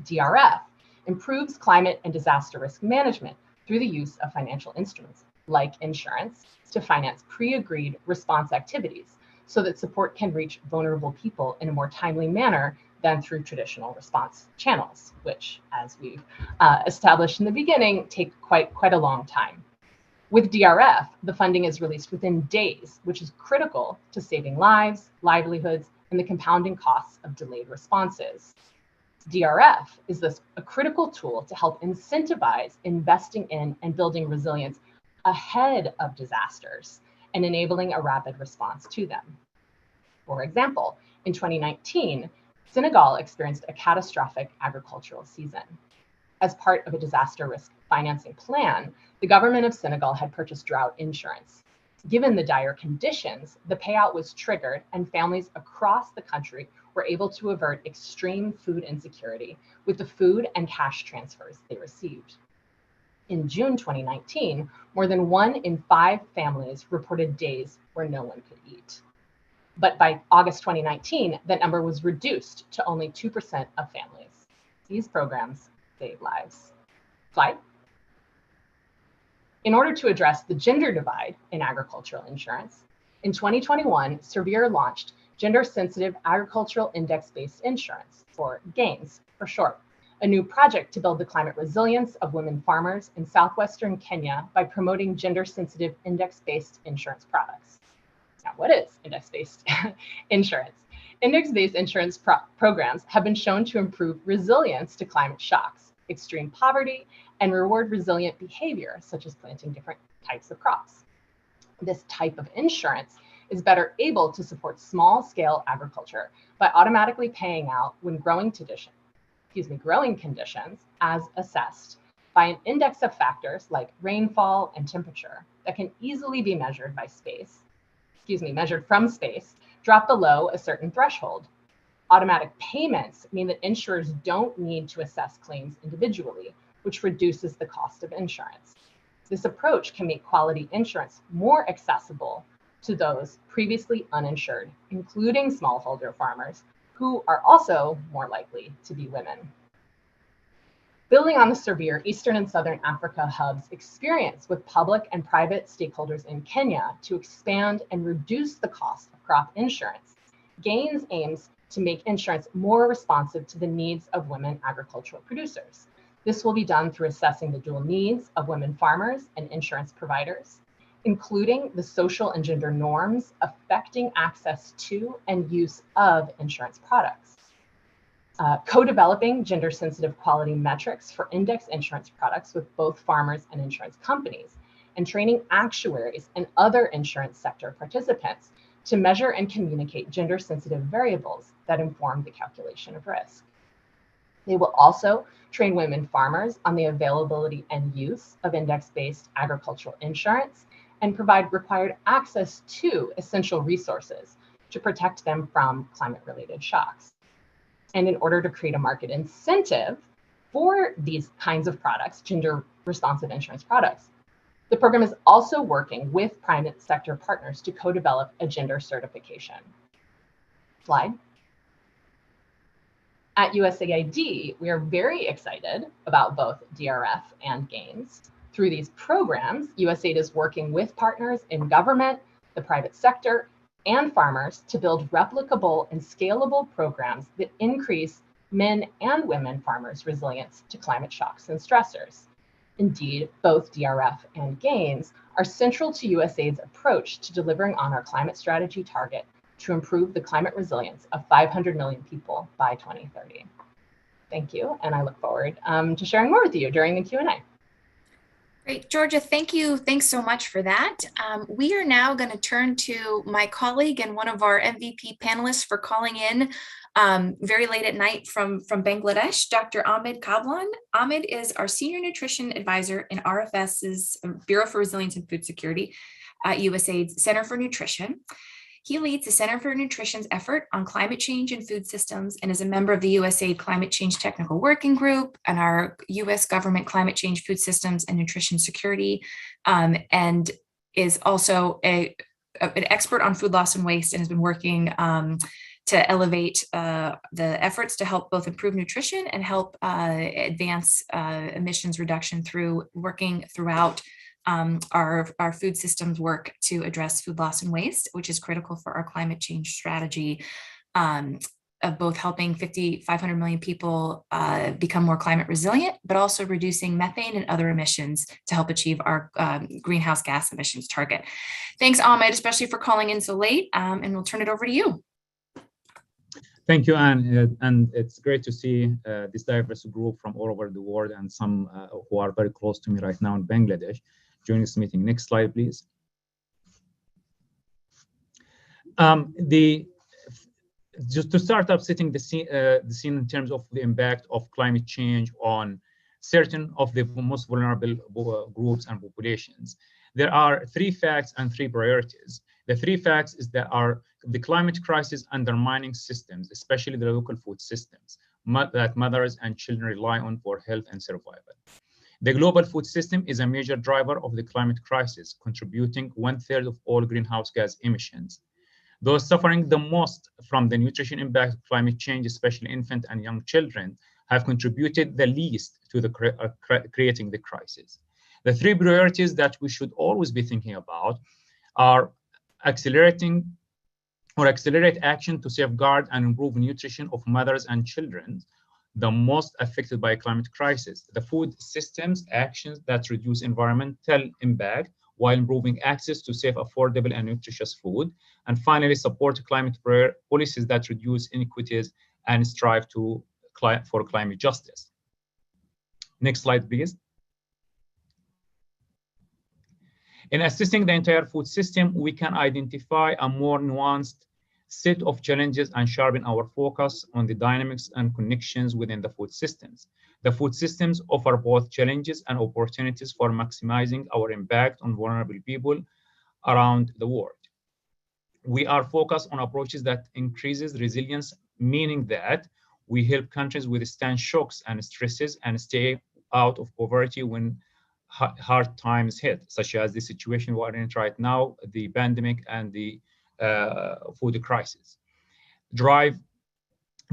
DRF improves climate and disaster risk management through the use of financial instruments like insurance to finance pre-agreed response activities so that support can reach vulnerable people in a more timely manner than through traditional response channels, which, as we've established in the beginning, take quite a long time. With DRF, the funding is released within days, which is critical to saving lives, livelihoods, and the compounding costs of delayed responses. DRF is thus a critical tool to help incentivize investing in and building resilience ahead of disasters and enabling a rapid response to them. For example, in 2019, Senegal experienced a catastrophic agricultural season. As part of a disaster risk financing plan, the government of Senegal had purchased drought insurance. Given the dire conditions, the payout was triggered and families across the country were able to avert extreme food insecurity with the food and cash transfers they received. In June 2019, more than 1 in 5 families reported days where no one could eat. But by August 2019, that number was reduced to only 2% of families. These programs save lives. Slide. In order to address the gender divide in agricultural insurance, in 2021, CGIAR launched Gender-Sensitive Agricultural Index-Based Insurance, or GAINS for short, a new project to build the climate resilience of women farmers in southwestern Kenya by promoting gender-sensitive index-based insurance products. Now, what is index-based insurance? Index-based insurance programs have been shown to improve resilience to climate shocks, extreme poverty, and reward resilient behavior, such as planting different types of crops. This type of insurance is better able to support small-scale agriculture by automatically paying out when growing conditions as assessed by an index of factors like rainfall and temperature that can easily be measured from space, drop below a certain threshold. Automatic payments mean that insurers don't need to assess claims individually, which reduces the cost of insurance. This approach can make quality insurance more accessible to those previously uninsured, including smallholder farmers, who are also more likely to be women. Building on the severe Eastern and Southern Africa hub's experience with public and private stakeholders in Kenya to expand and reduce the cost of crop insurance, GAINS aims to make insurance more responsive to the needs of women agricultural producers. This will be done through assessing the dual needs of women farmers and insurance providers, including the social and gender norms affecting access to and use of insurance products. Co-developing gender-sensitive quality metrics for index insurance products with both farmers and insurance companies, and training actuaries and other insurance sector participants to measure and communicate gender-sensitive variables that inform the calculation of risk. They will also train women farmers on the availability and use of index-based agricultural insurance and provide required access to essential resources to protect them from climate-related shocks. And in order to create a market incentive for these kinds of products, gender-responsive insurance products, the program is also working with private sector partners to co-develop a gender certification. Slide. At USAID, we are very excited about both DRF and GAINS. Through these programs, USAID is working with partners in government, the private sector, and farmers to build replicable and scalable programs that increase men and women farmers' resilience to climate shocks and stressors. Indeed, both DRF and GAINS are central to USAID's approach to delivering on our climate strategy target to improve the climate resilience of 500 million people by 2030. Thank you, and I look forward to sharing more with you during the Q&A. Great, Georgia, thank you. Thanks so much for that. We are now going to turn to my colleague and one of our MVP panelists for calling in very late at night from Bangladesh, Dr. Ahmed Kablan. Ahmed is our Senior Nutrition Advisor in RFS's Bureau for Resilience and Food Security at USAID's Center for Nutrition. He leads the Center for Nutrition's effort on climate change and food systems and is a member of the USAID Climate Change Technical Working Group and our US Government Climate Change Food Systems and Nutrition Security, and is also an expert on food loss and waste and has been working to elevate the efforts to help both improve nutrition and help advance emissions reduction through working throughout our food systems work to address food loss and waste, which is critical for our climate change strategy of both helping 500 million people become more climate resilient, but also reducing methane and other emissions to help achieve our greenhouse gas emissions target. Thanks, Ahmed, especially for calling in so late, and we'll turn it over to you. Thank you, Anne, and it's great to see this diverse group from all over the world and some who are very close to me right now in Bangladesh joining this meeting. Next slide, please. Just to start up setting the scene in terms of the impact of climate change on certain of the most vulnerable groups and populations. There are 3 facts and 3 priorities. The 3 facts is that the climate crisis undermining systems, especially the local food systems that mothers and children rely on for health and survival. The global food system is a major driver of the climate crisis, contributing 1/3 of all greenhouse gas emissions. Those suffering the most from the nutrition impact of climate change, especially infant and young children, have contributed the least to creating the crisis. The 3 priorities that we should always be thinking about are accelerate action to safeguard and improve nutrition of mothers and children, the most affected by climate crisis. The food systems actions that reduce environmental impact while improving access to safe, affordable, and nutritious food. And finally, support climate policies that reduce inequities and strive for climate justice. Next slide, please. In assessing the entire food system, we can identify a more nuanced set of challenges and sharpen our focus on the dynamics and connections within the food systems. The food systems offer both challenges and opportunities for maximizing our impact on vulnerable people around the world. We are focused on approaches that increases resilience, meaning that we help countries withstand shocks and stresses and stay out of poverty when hard times hit, such as the situation we're in right now, the pandemic and the food crisis.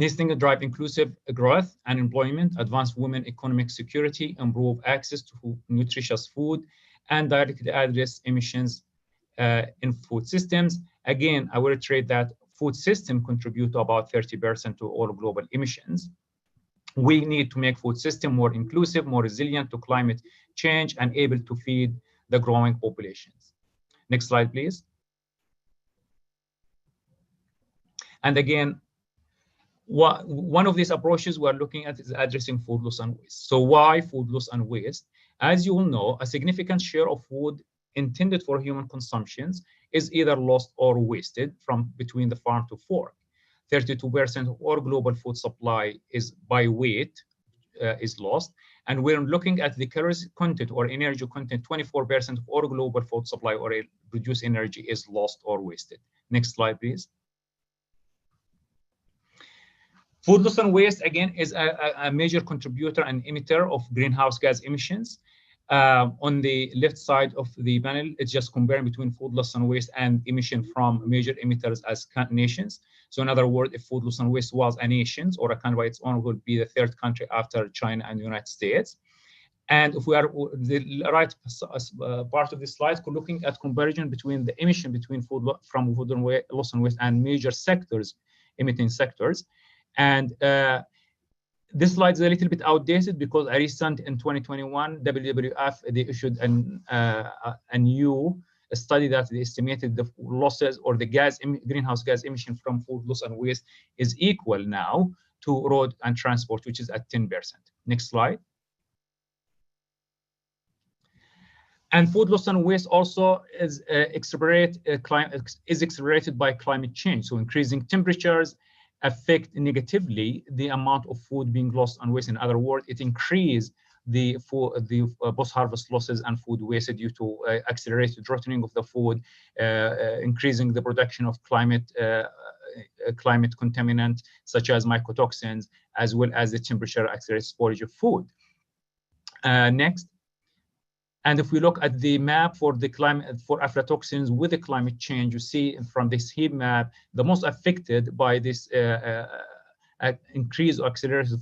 These things drive inclusive growth and employment, advance women economic security, improve access to nutritious food, and directly address emissions in food systems. Again, I will reiterate that food systems contribute to about 30% to all global emissions. We need to make food system more inclusive, more resilient to climate change, and able to feed the growing populations. Next slide, please. And again, one of these approaches we're looking at is addressing food loss and waste. So why food loss and waste? As you all know, a significant share of food intended for human consumptions is either lost or wasted from between the farm to fork. 32% of all global food supply is by weight is lost. And we're looking at the calories content or energy content, 24% of all global food supply or produced energy is lost or wasted. Next slide, please. Food loss and waste, again, is a major contributor and emitter of greenhouse gas emissions. On the left side of the panel, it's just comparing between food loss and waste and emission from major emitters as nations. So in other words, if food loss and waste was a nation or a country by its own, would be the third country after China and the United States. And if we are the right part of the slide, looking at comparison between the emission between food loss and waste and major sectors, emitting sectors. And this slide is a little bit outdated because a recent in 2021, WWF, they issued a new study that they estimated the losses or the greenhouse gas emission from food loss and waste is equal now to road and transport, which is at 10%. Next slide. And food loss and waste also is accelerated by climate change. So increasing temperatures affect negatively the amount of food being lost and waste. In other words, it increases the post-harvest losses and food waste due to accelerated rotting of the food, increasing the production of climate contaminants such as mycotoxins, as well as the temperature accelerated storage of food. Next. And if we look at the map for the climate for aflatoxins with the climate change, you see from this heat map, the most affected by this increase or accelerated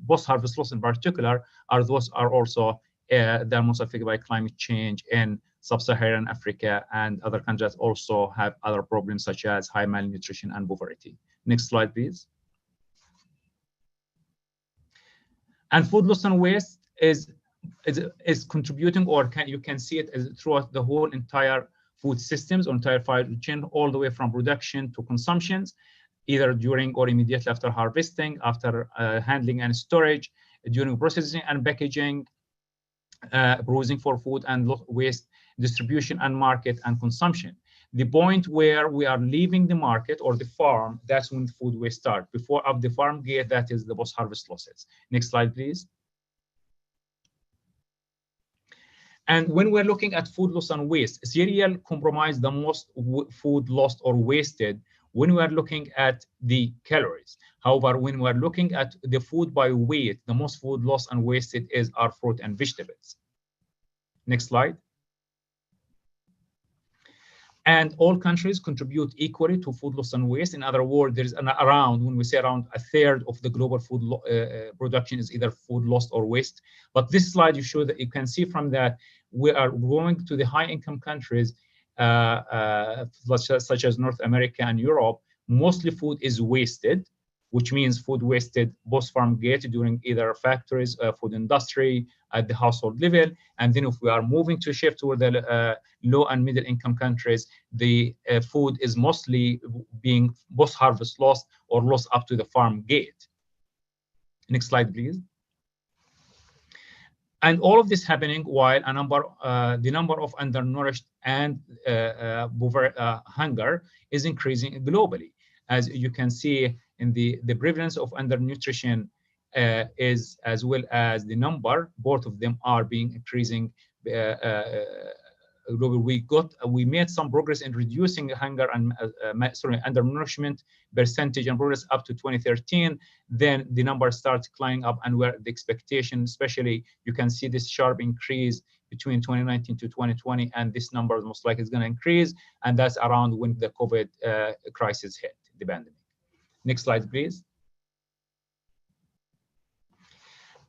post-harvest loss in particular are those are also they're most affected by climate change in sub-Saharan Africa and other countries that also have other problems such as high malnutrition and poverty. Next slide, please. And food loss and waste is contributing, or you can see it as throughout the whole entire food systems or entire food chain, all the way from production to consumptions, either during or immediately after harvesting, after handling and storage, during processing and packaging, browsing for food and waste, distribution and market and consumption. The point where we are leaving the market or the farm, that's when the food waste starts. Before up the farm gate, that is the post-harvest losses. Next slide, please. And when we're looking at food loss and waste, cereal comprise the most food lost or wasted when we are looking at the calories. However, when we're looking at the food by weight, the most food lost and wasted are fruit and vegetables. Next slide. And all countries contribute equally to food loss and waste. In other words, there's when we say around a third of the global food production is either food lost or waste. But this slide you show that you can see from that we are going to the high-income countries such as North America and Europe. Mostly food is wasted, which means food wasted post-farm gate during either factories, food industry, at the household level. And then if we are moving to shift toward the low and middle income countries, the food is mostly being post-harvest lost or lost up to the farm gate. Next slide, please. And all of this happening while the number of undernourished and hunger is increasing globally. As you can see in the prevalence of undernutrition is, as well as the number, both of them are being increasing globally. We made some progress in reducing hunger and undernourishment percentage and progress up to 2013. Then the number starts climbing up, and where the expectation, especially you can see this sharp increase between 2019 to 2020, and this number most likely is going to increase, and that's around when the COVID crisis hit, the pandemic. Next slide, please.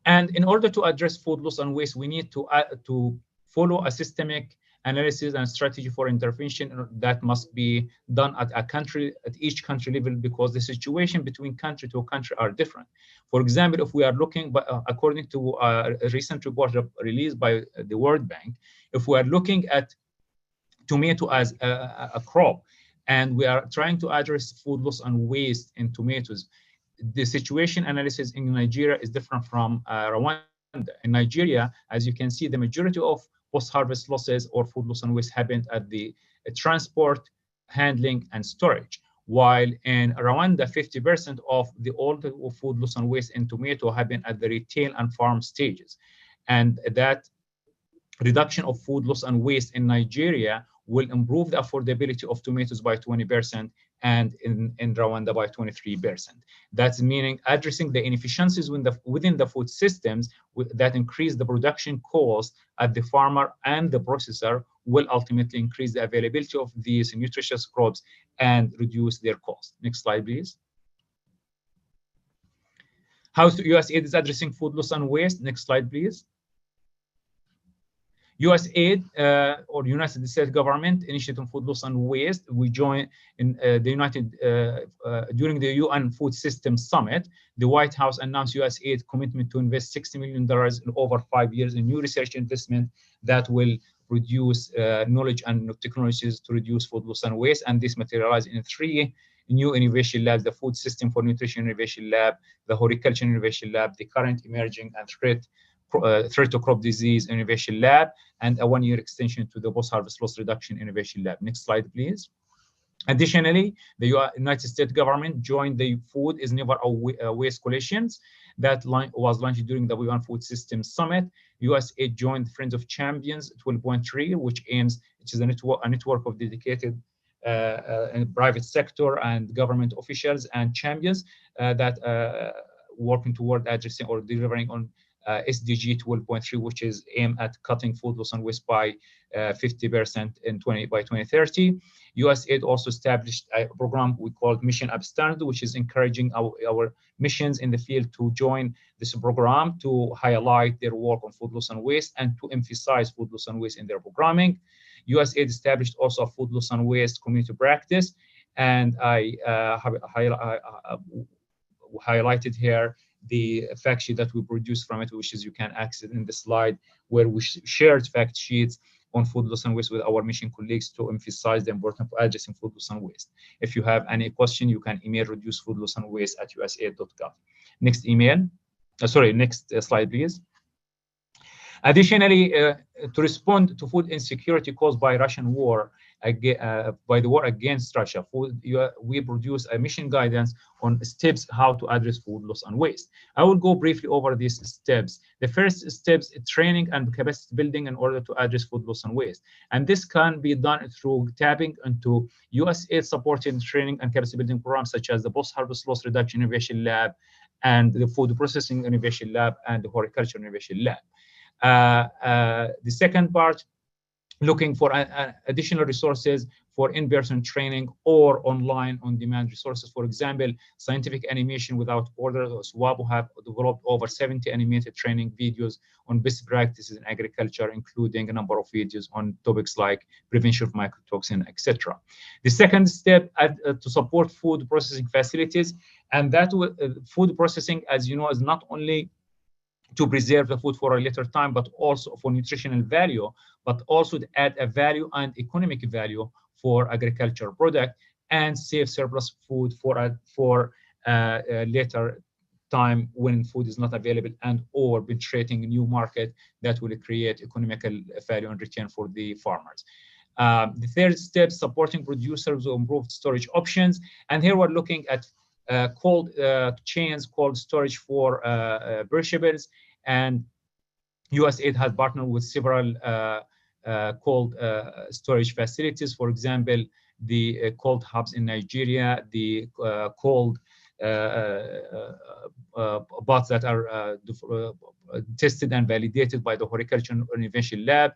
And in order to address food loss and waste, we need to follow a systemic analysis and strategy for intervention that must be done at each country level, because the situation between country to country are different. For example, if we are looking, according to a recent report released by the World Bank, if we are looking at tomato as a crop, and we are trying to address food loss and waste in tomatoes, the situation analysis in Nigeria is different from Rwanda. In Nigeria, as you can see, the majority of post-harvest losses or food loss and waste happened at the transport, handling, and storage. While in Rwanda, 50% of all the food loss and waste in tomato happened at the retail and farm stages. And that reduction of food loss and waste in Nigeria will improve the affordability of tomatoes by 20%, and in Rwanda by 23%. That's meaning addressing the inefficiencies within the food systems that increase the production cost at the farmer and the processor will ultimately increase the availability of these nutritious crops and reduce their cost. Next slide, please. How USAID is addressing food loss and waste. Next slide, please. USAID or United States Government Initiative on Food Loss and Waste. We joined in during the UN Food Systems Summit. The White House announced USAID commitment to invest $60 million in over 5 years in new research investment that will produce knowledge and technologies to reduce food loss and waste. And this materialized in 3 new innovation labs: the Food System for Nutrition Innovation Lab, the Horticulture Innovation Lab, the Current Emerging and Threat to Crop Disease Innovation Lab, and a 1-year extension to the Post-Harvest Loss Reduction Innovation Lab. Next slide, please. Additionally, the United States government joined the Food is Never a Waste Coalitions that was launched during the UN Food Systems Summit. USAID joined Friends of Champions 12.3, which is a network of dedicated private sector and government officials and champions that working toward addressing or delivering on SDG 12.3, which is aimed at cutting food loss and waste by 50% by 2030. USAID also established a program we called Mission Upstand, which is encouraging our missions in the field to join this program to highlight their work on food loss and waste and to emphasize food loss and waste in their programming. USAID established also a food loss and waste community practice, and I have highlighted here the fact sheet that we produced from it, which is you can access in the slide, where we shared fact sheets on food loss and waste with our mission colleagues to emphasize the importance of addressing food loss and waste. If you have any question, you can email reducefoodlossandwaste@usaid.gov. Next email, next slide, please. Additionally, to respond to food insecurity caused by Russian war, by the war against Russia, we produce a mission guidance on steps how to address food loss and waste. I will go briefly over these steps. The first steps is training and capacity building in order to address food loss and waste. And this can be done through tapping into USAID supported training and capacity building programs such as the Post-Harvest Loss Reduction Innovation Lab and the Food Processing Innovation Lab and the Horticulture Innovation Lab. The second part looking for additional resources for in-person training or online on-demand resources. For example, Scientific Animation Without Borders, or SWAPO, have developed over 70 animated training videos on best practices in agriculture, including a number of videos on topics like prevention of mycotoxin, etc. The second step to support food processing facilities, and that food processing, as you know, is not only to preserve the food for a later time, but also for nutritional value, but also to add a value and economic value for agricultural product and save surplus food for a later time when food is not available, and or penetrating a new market that will create economical value and return for the farmers. The third step, supporting producers with improved storage options. And here we're looking at cold chains, cold storage for perishables, and USAID has partnered with several cold storage facilities. For example, the cold hubs in Nigeria, the cold bots that are tested and validated by the Horticulture Innovation Lab.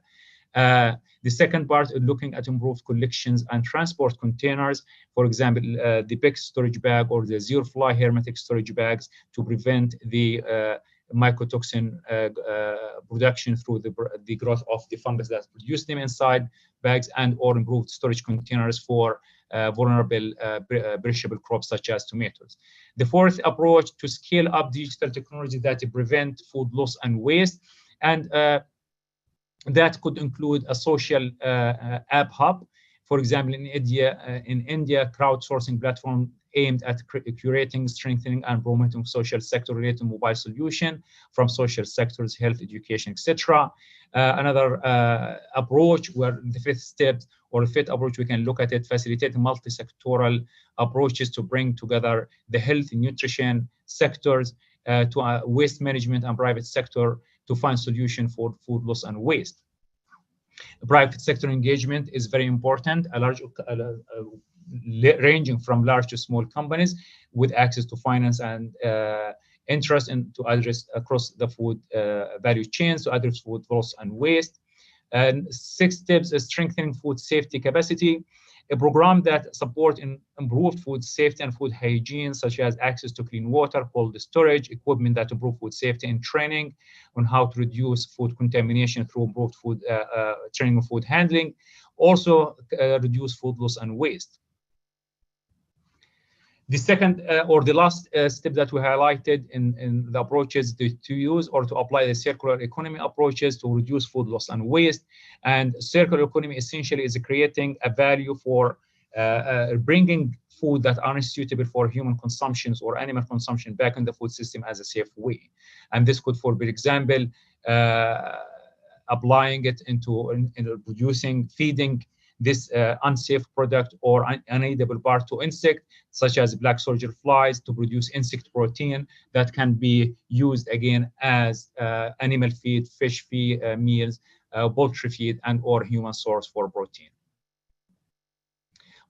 The second part is looking at improved collections and transport containers. For example, the PEX storage bag or the zero fly hermetic storage bags to prevent the mycotoxin production through the growth of the fungus that produce them inside bags, and or improved storage containers for vulnerable perishable crops such as tomatoes. The fourth approach, to scale up digital technology that prevent food loss and waste, and that could include a social app hub. For example, in India, crowdsourcing platform aimed at curating, strengthening, and promoting social sector-related mobile solution from social sectors, health, education, etc. Another approach, where the fifth step or the fifth approach, we can look at it, facilitating multi-sectoral approaches to bring together the health and nutrition sectors to waste management and private sector to find solution for food loss and waste. Private sector engagement is very important, ranging from large to small companies with access to finance and interest, and to address across the food value chains to address food loss and waste. And six steps is strengthening food safety capacity, a program that supports improved food safety and food hygiene, such as access to clean water, cold storage, equipment that improve food safety, and training on how to reduce food contamination through improved food training of food handling. Also, reduce food loss and waste. The second or the last step that we highlighted in the approaches to use or to apply the circular economy approaches to reduce food loss and waste. And circular economy essentially is creating a value for bringing food that aren't suitable for human consumptions or animal consumption back in the food system as a safe way. And this could, for example, applying it into producing, feeding this unsafe product or unedible part to insect, such as black soldier flies, to produce insect protein that can be used again as animal feed, fish feed, meals, poultry feed, and or human source for protein.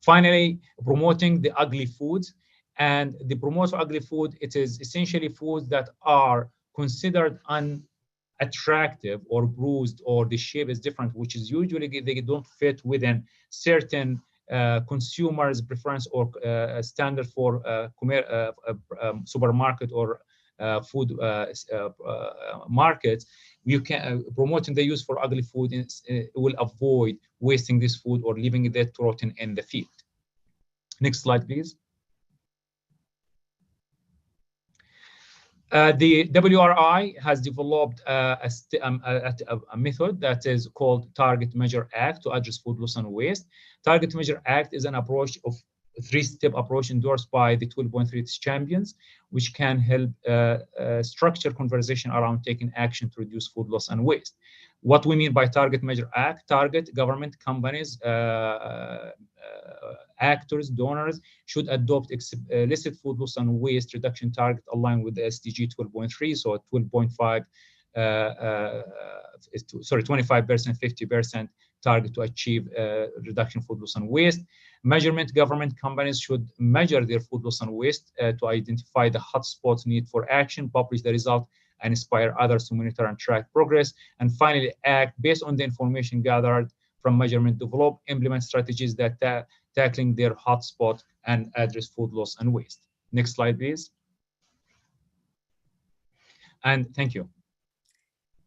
Finally, promoting the ugly foods. And the promote ugly food, it is essentially foods that are considered unattractive or bruised, or the shape is different, which is usually they don't fit within certain consumers' preference or standard for supermarket or food markets. You can promoting the use for ugly food will avoid wasting this food or leaving it rotten in the field. Next slide, please. The WRI has developed a method that is called Target Measure Act to address food loss and waste. Target Measure Act is an approach of a three-step approach endorsed by the 12.3 champions, which can help structure conversation around taking action to reduce food loss and waste. What we mean by Target Measure Act: target government, companies, actors, donors should adopt explicit food loss and waste reduction target aligned with the SDG 12.3, so 12.5, 25%, 50% target to achieve reduction food loss and waste. Measurement: government companies should measure their food loss and waste to identify the hotspots need for action, publish the result, and inspire others to monitor and track progress. And finally, act based on the information gathered from measurement, develop, implement strategies that tackling their hotspot and address food loss and waste. Next slide, please. And thank you.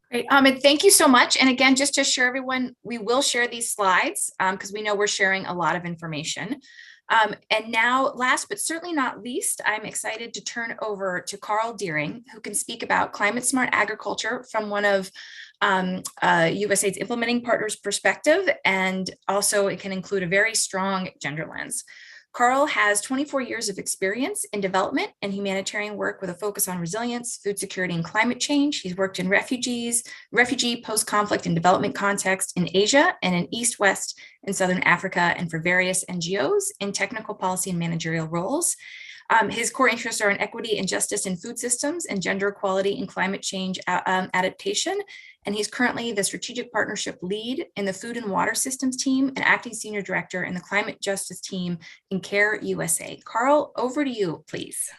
Great, Ahmed, thank you so much. And again, just to assure everyone, we will share these slides because we know we're sharing a lot of information. And now, last but certainly not least, I'm excited to turn over to Karl Deering, who can speak about climate smart agriculture from one of USAID's implementing partners' perspective, and also it can include a very strong gender lens. Karl has 24 years of experience in development and humanitarian work with a focus on resilience, food security, and climate change. He's worked in refugee, post-conflict, and development context in Asia and in East, West, and Southern Africa, and for various NGOs in technical policy and managerial roles. His core interests are in equity and justice in food systems and gender equality and climate change adaptation. And he's currently the strategic partnership lead in the food and water systems team and acting senior director in the climate justice team in CARE USA. Karl, over to you, please.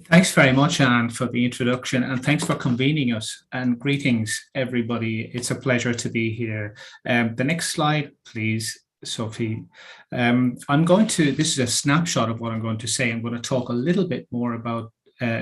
Thanks very much, Anne, for the introduction, and thanks for convening us, and greetings, everybody. It's a pleasure to be here. The next slide, please, Sophie. This is a snapshot of what I'm going to say. I'm going to talk a little bit more about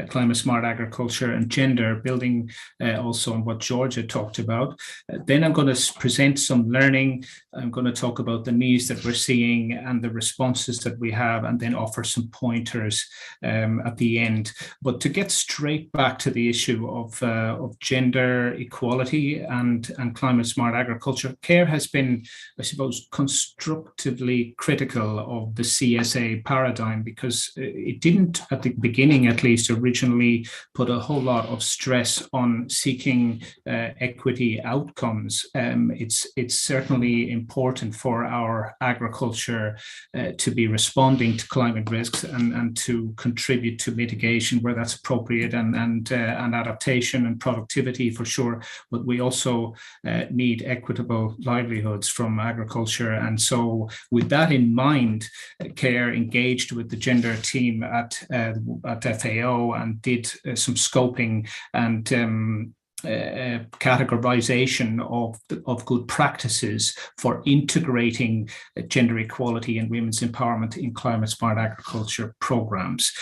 climate smart agriculture and gender, building also on what Georgia talked about. Then I'm going to present some learning. I'm going to talk about the needs that we're seeing and the responses that we have, and then offer some pointers at the end. But to get straight back to the issue of gender equality and climate smart agriculture, CARE has been, I suppose, constructively critical of the CSA paradigm, because it didn't, at the beginning at least, originally put a whole lot of stress on seeking equity outcomes. It's certainly important for our agriculture to be responding to climate risks and to contribute to mitigation where that's appropriate, and adaptation and productivity for sure. But we also need equitable livelihoods from agriculture. And so with that in mind, CARE engaged with the gender team at FAO and did some scoping and categorization of good practices for integrating gender equality and women's empowerment in climate smart agriculture programs.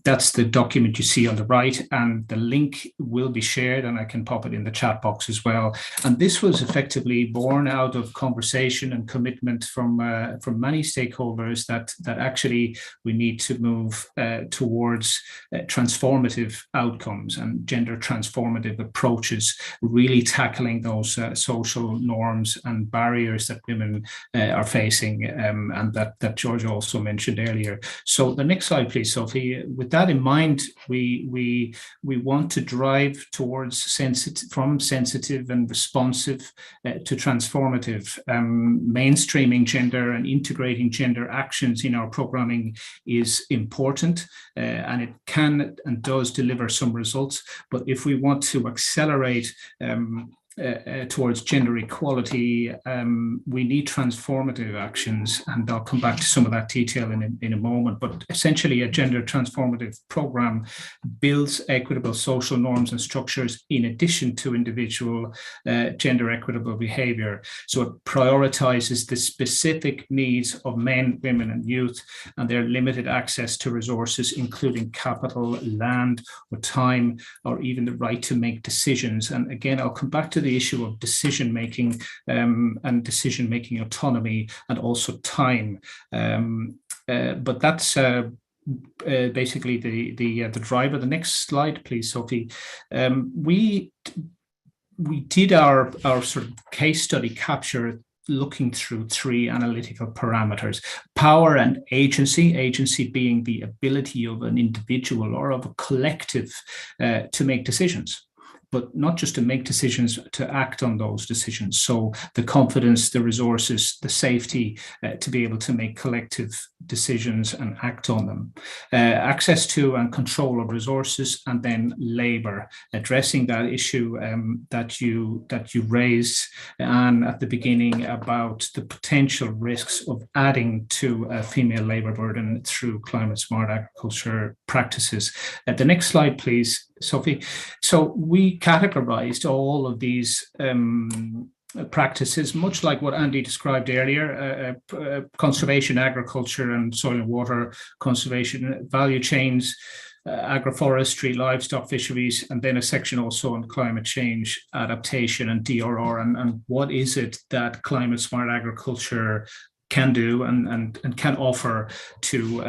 That's the document you see on the right, and the link will be shared, and I can pop it in the chat box as well. And this was effectively born out of conversation and commitment from many stakeholders that actually we need to move towards transformative outcomes and gender transformative approaches, really tackling those social norms and barriers that women are facing, and that George also mentioned earlier. So the next slide, please, Sophie. With that in mind, we want to drive towards from sensitive and responsive to transformative. Mainstreaming gender and integrating gender actions in our programming is important, and it can and does deliver some results. But if we want to accelerate towards gender equality, we need transformative actions, and I'll come back to some of that detail in a moment. But essentially, a gender transformative program builds equitable social norms and structures in addition to individual gender equitable behavior. So it prioritizes the specific needs of men, women, and youth, and their limited access to resources, including capital, land, or time, or even the right to make decisions. And again, I'll come back to the issue of decision-making and decision-making autonomy, and also time. But that's basically the driver. The next slide, please, Sophie. We did our sort of case study capture looking through three analytical parameters: power and agency being the ability of an individual or of a collective to make decisions, but not just to make decisions, to act on those decisions. So the confidence, the resources, the safety to be able to make collective decisions and act on them. Access to and control of resources, and then labor, addressing that issue that you raised, Anne, at the beginning, about the potential risks of adding to a female labor burden through climate smart agriculture practices. The next slide, please, Sophie. So we categorized all of these practices, much like what Andy described earlier, conservation, agriculture and soil and water conservation, value chains, agroforestry, livestock, fisheries, and then a section also on climate change adaptation and DRR, and what is it that climate smart agriculture can do and can offer to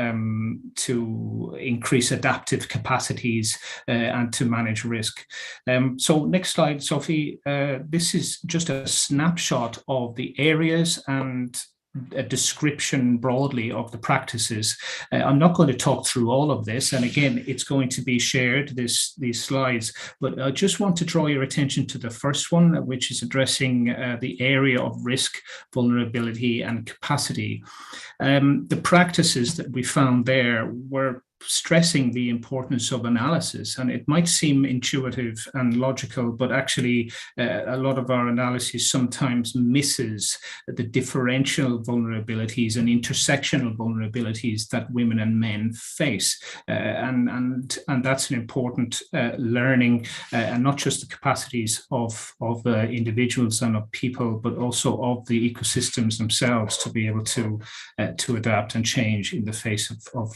increase adaptive capacities and to manage risk. So next slide, Sophie. This is just a snapshot of the areas and a description broadly of the practices. I'm not going to talk through all of this, and again, it's going to be shared, these slides, but I just want to draw your attention to the first one, which is addressing the area of risk, vulnerability, and capacity. The practices that we found there were stressing the importance of analysis, and it might seem intuitive and logical, but actually a lot of our analysis sometimes misses the differential vulnerabilities and intersectional vulnerabilities that women and men face, and that's an important learning, and not just the capacities of individuals and of people, but also of the ecosystems themselves to be able to adapt and change in the face of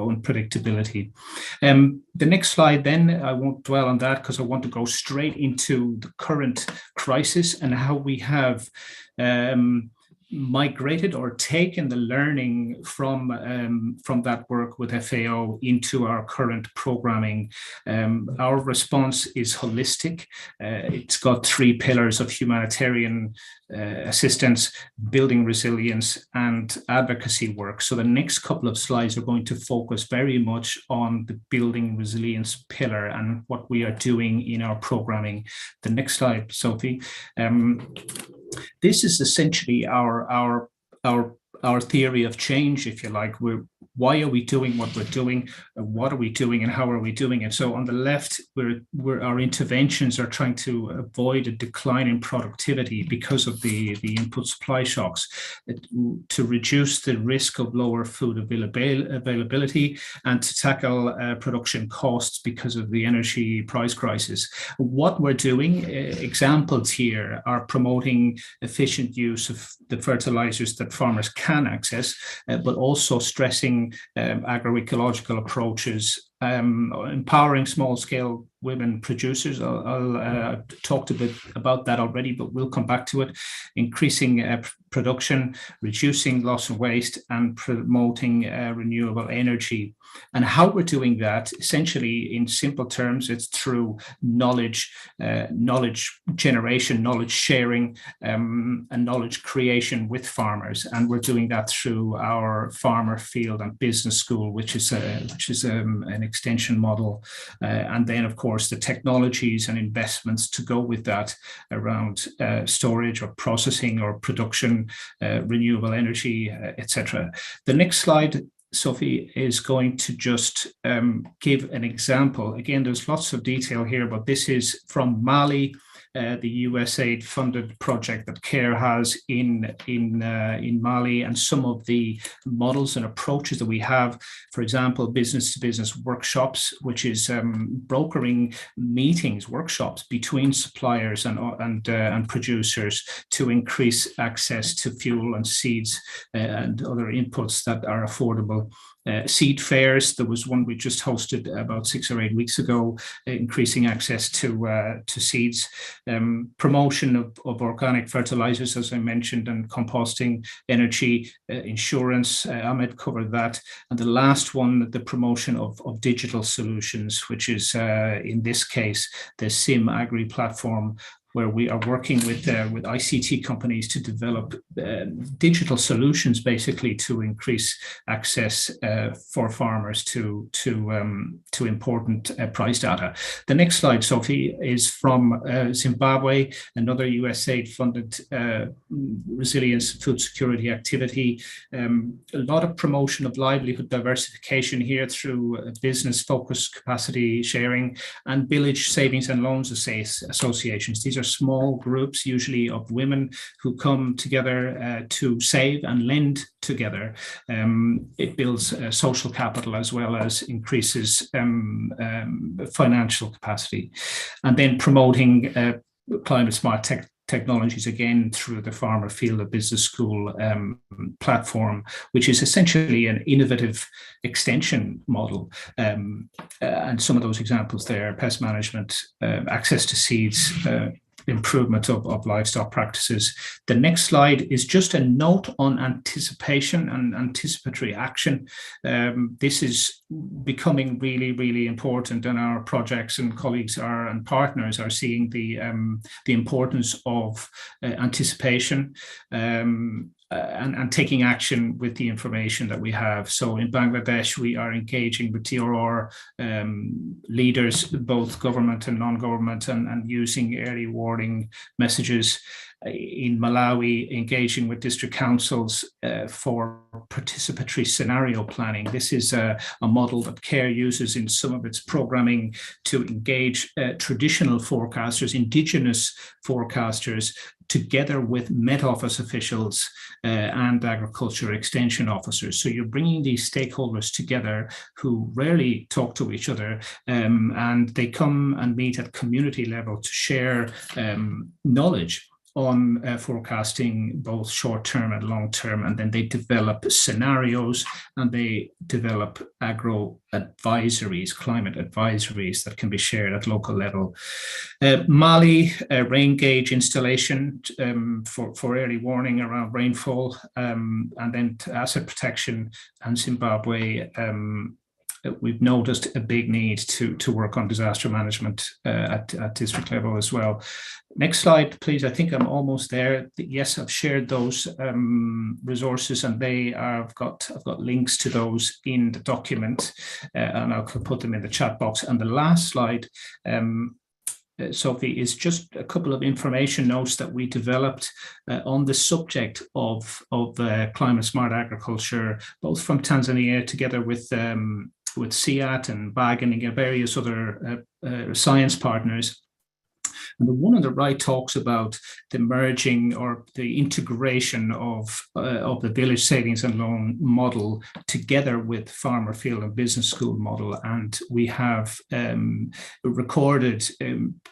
unpredictability. The next slide then, I won't dwell on that because I want to go straight into the current crisis and how we have migrated or taken the learning from that work with FAO into our current programming. Our response is holistic. It's got 3 pillars of humanitarian assistance, building resilience, and advocacy work. So the next couple of slides are going to focus very much on the building resilience pillar and what we are doing in our programming. The next slide, Sophie. This is essentially our theory of change, if you like. Why are we doing what we're doing? What are we doing, and how are we doing it? So on the left, our interventions are trying to avoid a decline in productivity because of the input supply shocks, to reduce the risk of lower food availability, and to tackle production costs because of the energy price crisis. What we're doing, examples here, are promoting efficient use of the fertilizers that farmers can access, but also stressing agroecological approaches, empowering small-scale women producers. I'll talked a bit about that already, but we'll come back to it. Increasing production, reducing loss and waste, and promoting renewable energy. And how we're doing that, essentially, in simple terms, it's through knowledge generation, knowledge sharing, and knowledge creation with farmers. And we're doing that through our farmer field and business school, which is an extension model. And then, of course, the technologies and investments to go with that around storage or processing or production, renewable energy, etc. The next slide, Sophie, is going to just give an example. Again, there's lots of detail here, but this is from Mali, the USAID funded project that CARE has in Mali, and some of the models and approaches that we have. For example, business to business workshops, which is brokering meetings, workshops between suppliers and producers to increase access to fuel and seeds and other inputs that are affordable. Seed fairs, there was one we just hosted about 6 or 8 weeks ago, increasing access to seeds, promotion of organic fertilizers, as I mentioned, and composting, energy, insurance. Ahmed covered that. And the last one, the promotion of digital solutions, which is in this case the Sim Agri platform, where we are working with ICT companies to develop digital solutions, basically to increase access for farmers to important price data. The next slide, Sophie, is from Zimbabwe, another USAID-funded resilience food security activity. A lot of promotion of livelihood diversification here through business-focused capacity sharing and village savings and loans associations. These are small groups, usually of women, who come together to save and lend together. It builds social capital as well as increases financial capacity. And then promoting climate smart technologies, again, through the Farmer Field of Business School platform, which is essentially an innovative extension model. And some of those examples there: pest management, access to seeds, improvement of livestock practices. The next slide is just a note on anticipation and anticipatory action. This is becoming really, really important, and our projects and colleagues and partners are seeing the importance of anticipation and taking action with the information that we have. So in Bangladesh, we are engaging with TRR leaders, both government and non-government, and using early warning messages. In Malawi, engaging with district councils for participatory scenario planning. This is a model that CARE uses in some of its programming to engage traditional forecasters, indigenous forecasters, together with Met Office officials and agriculture extension officers. So you're bringing these stakeholders together who rarely talk to each other, and they come and meet at community level to share knowledge on forecasting, both short-term and long-term, and then they develop scenarios and they develop agro advisories, climate advisories that can be shared at local level. Mali, rain gauge installation for early warning around rainfall, and then asset protection. And Zimbabwe, we've noticed a big need to work on disaster management at district level as well. Next slide, please. I think I'm almost there. Yes, I've shared those resources, and I've got links to those in the document, and I'll put them in the chat box. And the last slide, Sophie, is just a couple of information notes that we developed on the subject of climate smart agriculture, both from Tanzania together with CIAT and Vaughan and various other science partners. And the one on the right talks about the merging or the integration of the village savings and loan model together with Farmer Field and Business School model. And we have recorded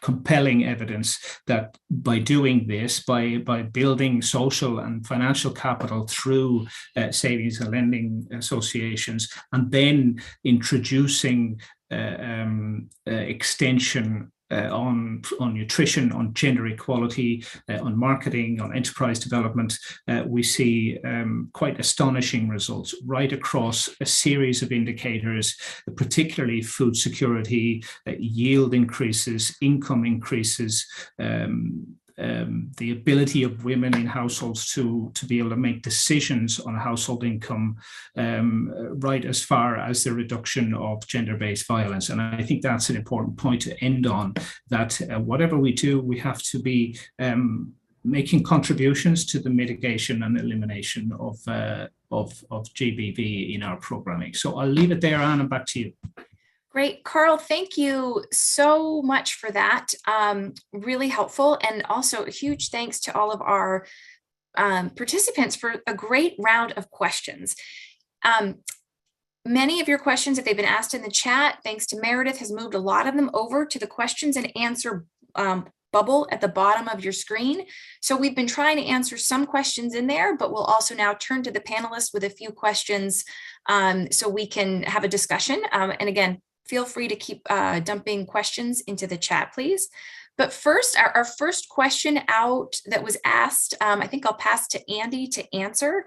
compelling evidence that by doing this, by building social and financial capital through savings and lending associations, and then introducing extension on nutrition, on gender equality, on marketing, on enterprise development, we see quite astonishing results right across a series of indicators, particularly food security, yield increases, income increases, the ability of women in households to be able to make decisions on household income, right as far as the reduction of gender-based violence. And I think that's an important point to end on, that whatever we do, we have to be making contributions to the mitigation and elimination of GBV in our programming. So I'll leave it there, Anne, and back to you. Great. Karl, thank you so much for that. Really helpful. And also a huge thanks to all of our participants for a great round of questions. Many of your questions, if they've been asked in the chat, thanks to Meredith, has moved a lot of them over to the questions and answer bubble at the bottom of your screen. So we've been trying to answer some questions in there, but we'll also now turn to the panelists with a few questions so we can have a discussion. And again, feel free to keep dumping questions into the chat, please. But first, our first question out that was asked, I think I'll pass to Andy to answer.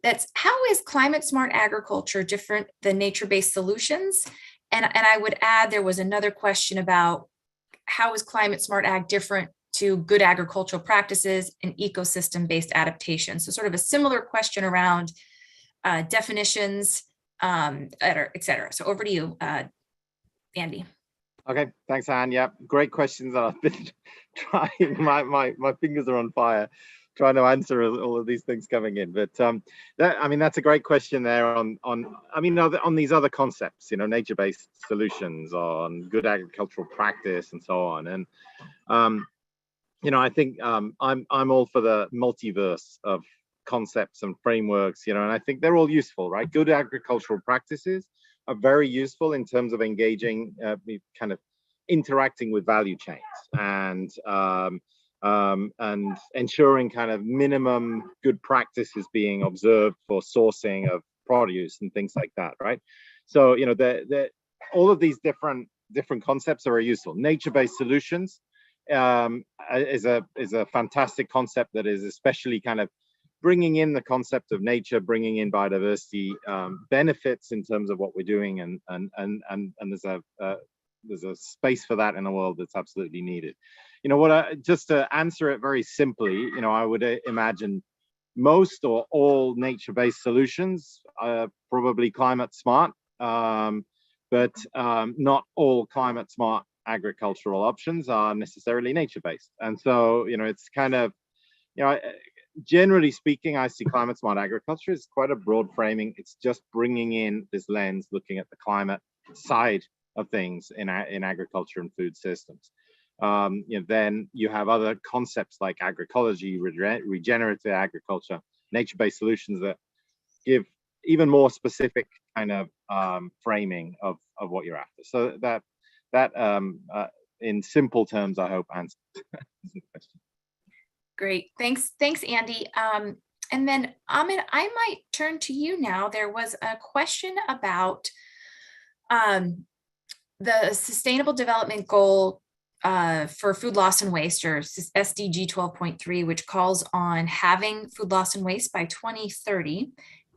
That's, how is climate smart agriculture different than nature-based solutions? And I would add, there was another question about how is climate smart ag different to good agricultural practices and ecosystem-based adaptation? So sort of a similar question around definitions, et cetera. So over to you, Andy. Okay, thanks, Anne. Yeah, great questions. I've been trying, my fingers are on fire trying to answer all of these things coming in. But that's a great question there on these other concepts, nature-based solutions, on good agricultural practice and so on. And I think I'm all for the multiverse of concepts and frameworks, and I think they're all useful, right? Good agricultural practices are very useful in terms of engaging, kind of interacting with value chains, and and ensuring kind of minimum good practices being observed for sourcing of produce and things like that, right? So, you know, all of these different concepts are very useful. Nature-based solutions is a fantastic concept that is especially kind of bringing in the concept of nature, bringing in biodiversity benefits in terms of what we're doing, and there's a space for that in the world that's absolutely needed. You know, just to answer it very simply, you know, I would imagine most or all nature-based solutions are probably climate smart, but not all climate smart agricultural options are necessarily nature-based. And so, you know, it's kind of, you know, generally speaking, I see climate smart agriculture as quite a broad framing. It's just bringing in this lens, looking at the climate side of things in agriculture and food systems. You know, then you have other concepts like agroecology, regenerative agriculture, nature-based solutions that give even more specific kind of framing of what you're after. So that in simple terms, I hope answers the question. Great, thanks, Andy. And then Ahmed, I might turn to you now. There was a question about the Sustainable Development Goal for food loss and waste, or SDG 12.3, which calls on having food loss and waste by 2030.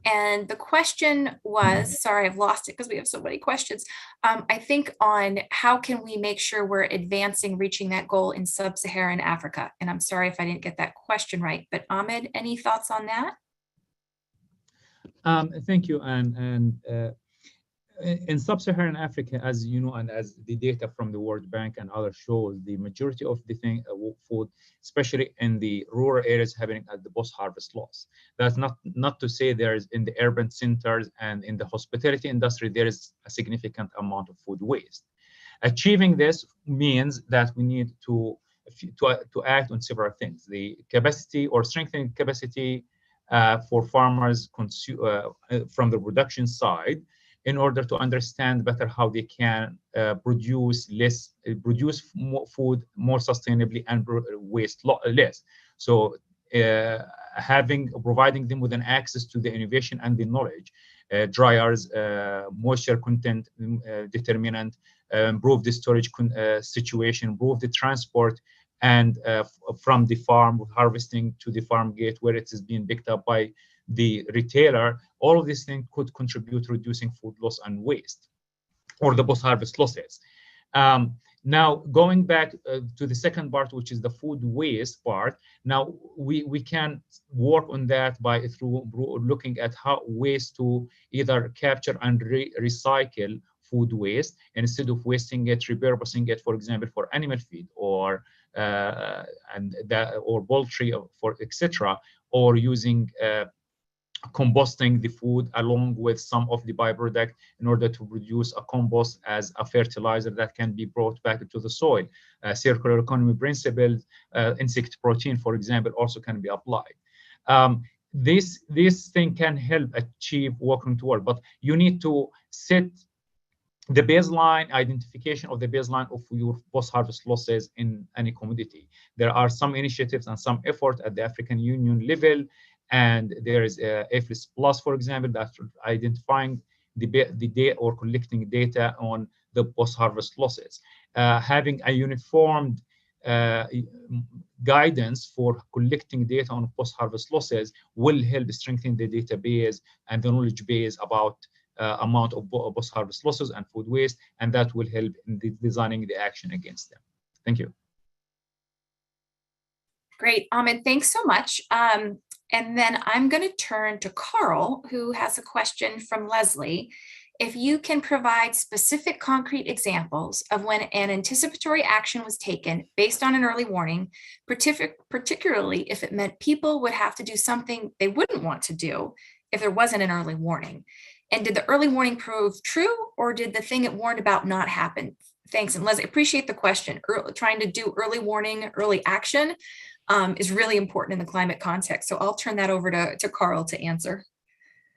And the question was, sorry, I've lost it because we have so many questions. I think on how can we make sure we're advancing, reaching that goal in sub-Saharan Africa? And I'm sorry if I didn't get that question right, but Ahmed, any thoughts on that? Thank you, Anne. And in sub-Saharan Africa, as you know, and as the data from the World Bank and others shows, the majority of the food, especially in the rural areas, happening at the post-harvest loss. That's not to say there is in the urban centers and in the hospitality industry, there is a significant amount of food waste. Achieving this means that we need to act on several things: the capacity or strengthening capacity for farmers from the production side, in order to understand better how they can produce more food more sustainably and waste less. So providing them with an access to the innovation and the knowledge, dryers, moisture content determinant, improve the storage situation, improve the transport, and from the farm harvesting to the farm gate where it is being picked up by the retailer. All of these things could contribute to reducing food loss and waste, or the post-harvest losses. Now, going back to the second part, which is the food waste part. Now, we can work on that through looking at how ways to either capture and recycle food waste, and instead of wasting it, repurposing it, for example, for animal feed or poultry, for etc., or using combusting the food along with some of the byproduct in order to produce a compost as a fertilizer that can be brought back into the soil. Circular economy principles, insect protein, for example, also can be applied. This thing can help achieve working toward, but you need to set the baseline, identification of the baseline of your post-harvest losses in any commodity. There are some initiatives and some effort at the African Union level, and there is AFLIS Plus, for example, that's identifying the data or collecting data on the post-harvest losses. Having a uniformed guidance for collecting data on post-harvest losses will help strengthen the database and the knowledge base about amount of post-harvest losses and food waste, and that will help in designing the action against them. Thank you. Great, Ahmed, thanks so much. And then I'm going to turn to Karl, who has a question from Leslie. If you can provide specific concrete examples of when an anticipatory action was taken based on an early warning, particularly if it meant people would have to do something they wouldn't want to do if there wasn't an early warning. And did the early warning prove true, or did the thing it warned about not happen? Thanks. And Leslie, appreciate the question. Trying to do early warning, early action is really important in the climate context. So I'll turn that over to Karl to answer.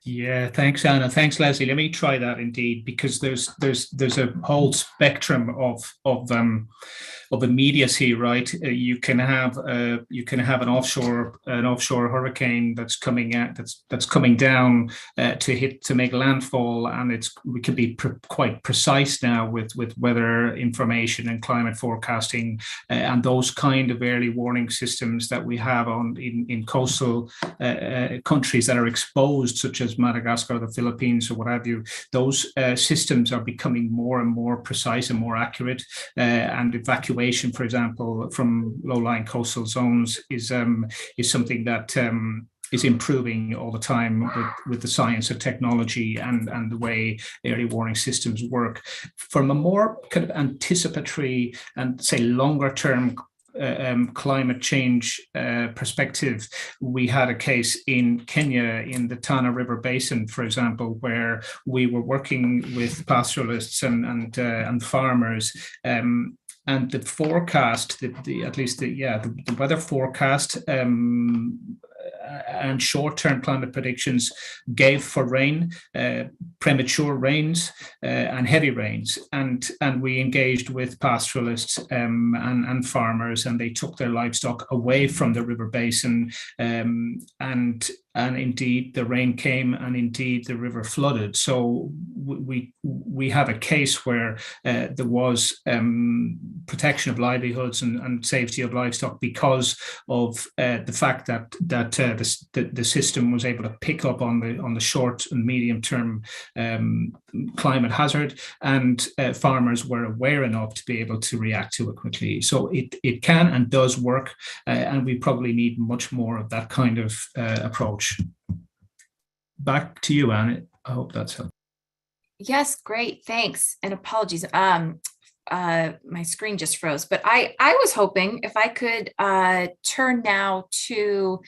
Yeah, thanks, Anna. Thanks, Leslie. Let me try that indeed, because there's a whole spectrum of immediacy, right? You can have an offshore hurricane that's coming out, that's coming down to make landfall, and we can be quite precise now with weather information and climate forecasting and those kind of early warning systems that we have in coastal countries that are exposed, such as Madagascar, the Philippines, or what have you. Those systems are becoming more and more precise and more accurate, and evacuation, for example, from low-lying coastal zones is something that is improving all the time with the science of technology and the way early warning systems work. From a more kind of anticipatory and, say, longer term climate change perspective, we had a case in Kenya in the Tana River Basin, for example, where we were working with pastoralists and farmers. And the forecast, the weather forecast and short-term climate predictions gave for rain, premature rains and heavy rains. And we engaged with pastoralists and farmers, and they took their livestock away from the river basin, and indeed the rain came, and indeed the river flooded. So we have a case where there was protection of livelihoods and safety of livestock because of the fact that the system was able to pick up on the short and medium term climate hazard, and farmers were aware enough to be able to react to it quickly. So it can and does work, and we probably need much more of that kind of approach. Back to you, Anne. I hope that's helpful. Yes, great, thanks, and apologies. My screen just froze, but I was hoping if I could turn now to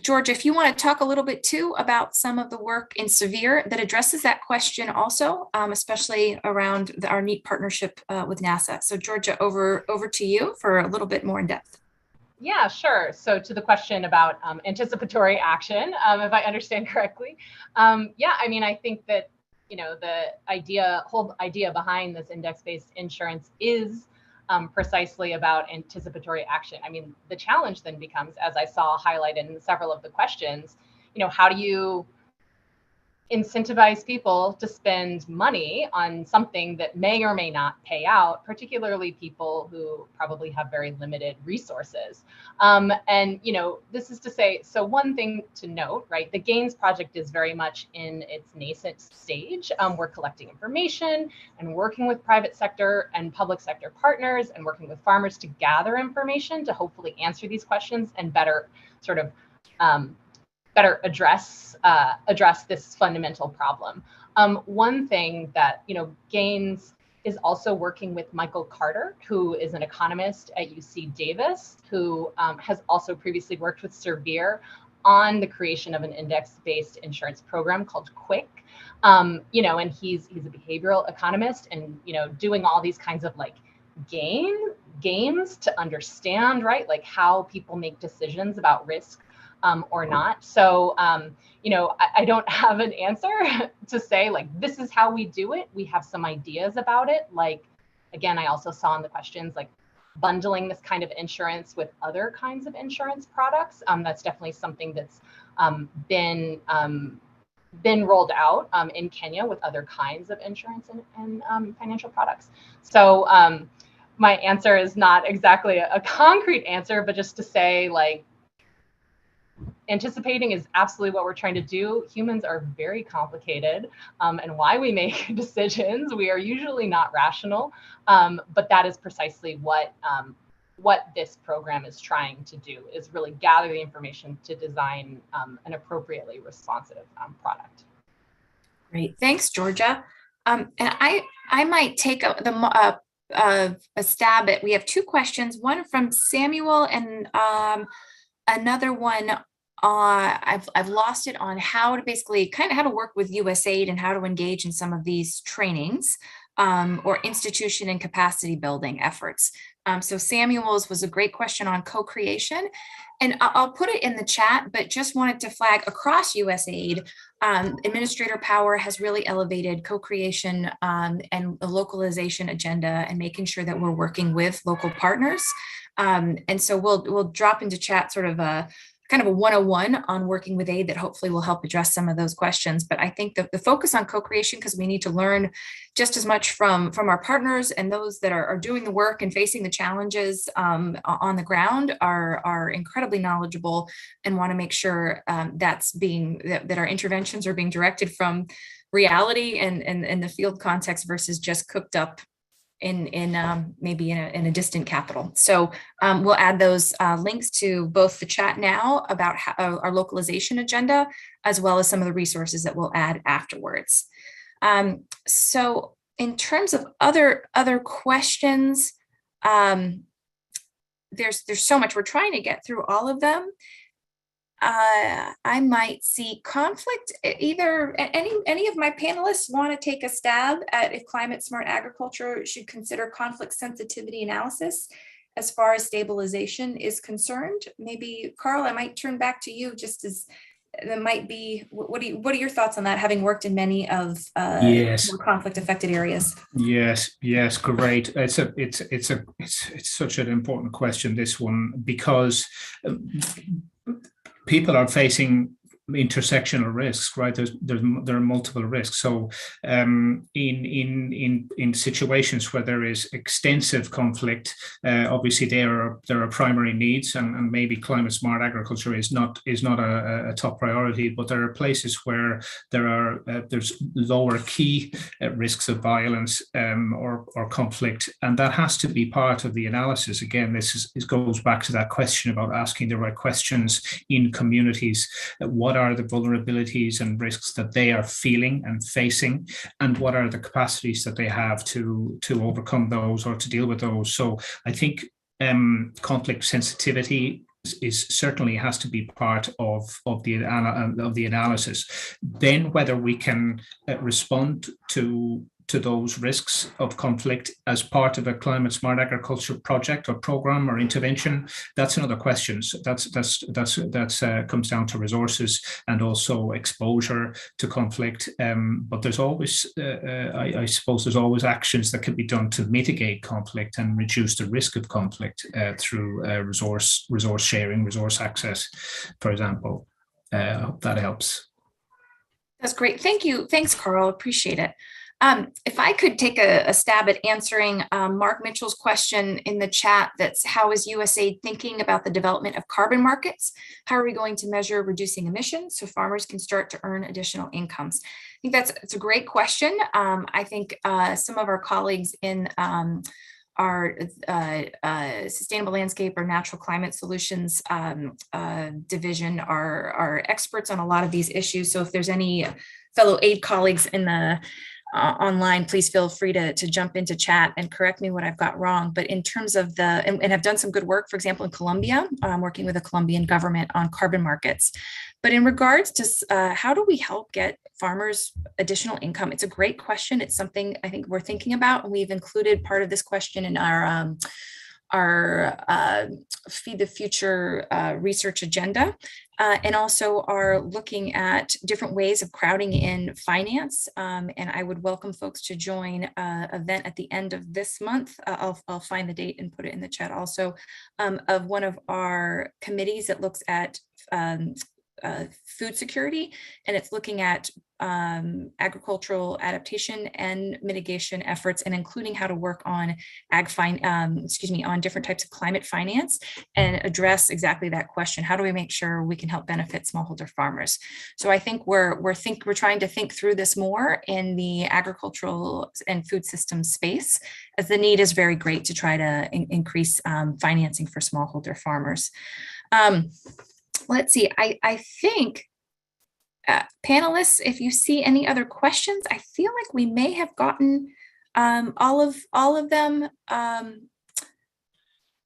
Georgia, if you want to talk a little bit too about some of the work in severe that addresses that question also, especially around our neat partnership with NASA. So Georgia, over to you for a little bit more in depth. Yeah, sure. So to the question about anticipatory action, if I understand correctly, yeah, I mean, I think that, you know, the whole idea behind this index-based insurance is precisely about anticipatory action. I mean, the challenge then becomes, as I saw highlighted in several of the questions, you know, how do you incentivize people to spend money on something that may or may not pay out, particularly people who probably have very limited resources. And, you know, this is to say, so one thing to note, right, the GAINS project is very much in its nascent stage. We're collecting information and working with private sector and public sector partners and working with farmers to gather information to hopefully answer these questions and better sort of better address this fundamental problem. One thing that, you know, GAINS is also working with Michael Carter, who is an economist at UC Davis, who has also previously worked with Severe on the creation of an index-based insurance program called Quick. You know, and he's a behavioral economist, and, you know, doing all these kinds of like games to understand, right, like how people make decisions about risk or not. So, you know, I don't have an answer to say like, this is how we do it. We have some ideas about it. Like, again, I also saw in the questions, like bundling this kind of insurance with other kinds of insurance products. That's definitely something that's been rolled out in Kenya with other kinds of insurance and financial products. So my answer is not exactly a concrete answer, but just to say, like, anticipating is absolutely what we're trying to do. Humans are very complicated, and why we make decisions, we are usually not rational, but that is precisely what this program is trying to do, is really gather the information to design an appropriately responsive product. Great, thanks, Georgia. And I might take a stab at, we have two questions, one from Samuel and another one, I've lost it, on how to basically how to work with USAID and how to engage in some of these trainings or institution and capacity building efforts. So Samuel's was a great question on co-creation. And I'll put it in the chat, but just wanted to flag across USAID, administrator power has really elevated co-creation and the localization agenda and making sure that we're working with local partners. And so we'll drop into chat sort of a kind of a 101 on working with aid that hopefully will help address some of those questions. But I think the focus on co-creation, because we need to learn just as much from our partners and those that are doing the work and facing the challenges on the ground are incredibly knowledgeable, and want to make sure that our interventions are being directed from reality and the field context versus just cooked up in maybe in a distant capital. So we'll add those links to both the chat now about our localization agenda, as well as some of the resources that we'll add afterwards. So in terms of other questions, there's so much. We're trying to get through all of them. I might see conflict. Either any of my panelists want to take a stab at if climate smart agriculture should consider conflict sensitivity analysis as far as stabilization is concerned. Maybe Karl, I might turn back to you, just as that might be. What are your thoughts on that, having worked in many of more conflict affected areas? Yes, great. It's such an important question, this one, because people are facing intersectional risks, right? There are multiple risks. So in situations where there is extensive conflict, obviously there are primary needs, and maybe climate smart agriculture is not a top priority, but there are places where there's lower key risks of violence or conflict, and that has to be part of the analysis. Again, this goes back to that question about asking the right questions in communities. What are the vulnerabilities and risks that they are feeling and facing, and what are the capacities that they have to overcome those or to deal with those? So I think conflict sensitivity certainly has to be part of the analysis. Then whether we can respond to those risks of conflict as part of a climate smart agriculture project or program or intervention, that's another question. So that's comes down to resources and also exposure to conflict. But there's always, I suppose, there's always actions that can be done to mitigate conflict and reduce the risk of conflict through resource sharing, resource access, for example. I hope that helps. That's great. Thank you. Thanks, Karl. Appreciate it. If I could take a stab at answering Mark Mitchell's question in the chat, that's how is USAID thinking about the development of carbon markets? How are we going to measure reducing emissions so farmers can start to earn additional incomes? I think it's a great question. I think some of our colleagues in our Sustainable Landscape or Natural Climate Solutions division are experts on a lot of these issues. So if there's any fellow aid colleagues in the online, please feel free to jump into chat and correct me what I've got wrong. But in terms of and have done some good work, for example, in Colombia, working with the Colombian government on carbon markets. But in regards to how do we help get farmers additional income? It's a great question. It's something I think we're thinking about. And we've included part of this question in our Feed the Future research agenda, and also are looking at different ways of crowding in finance. And I would welcome folks to join an event at the end of this month. I'll find the date and put it in the chat also, of one of our committees that looks at food security, and it's looking at agricultural adaptation and mitigation efforts, and including how to work on on different types of climate finance and address exactly that question. How do we make sure we can help benefit smallholder farmers? So I think we're trying to think through this more in the agricultural and food systems space, as the need is very great to try to increase financing for smallholder farmers. Let's see, I think panelists, if you see any other questions, I feel like we may have gotten all of them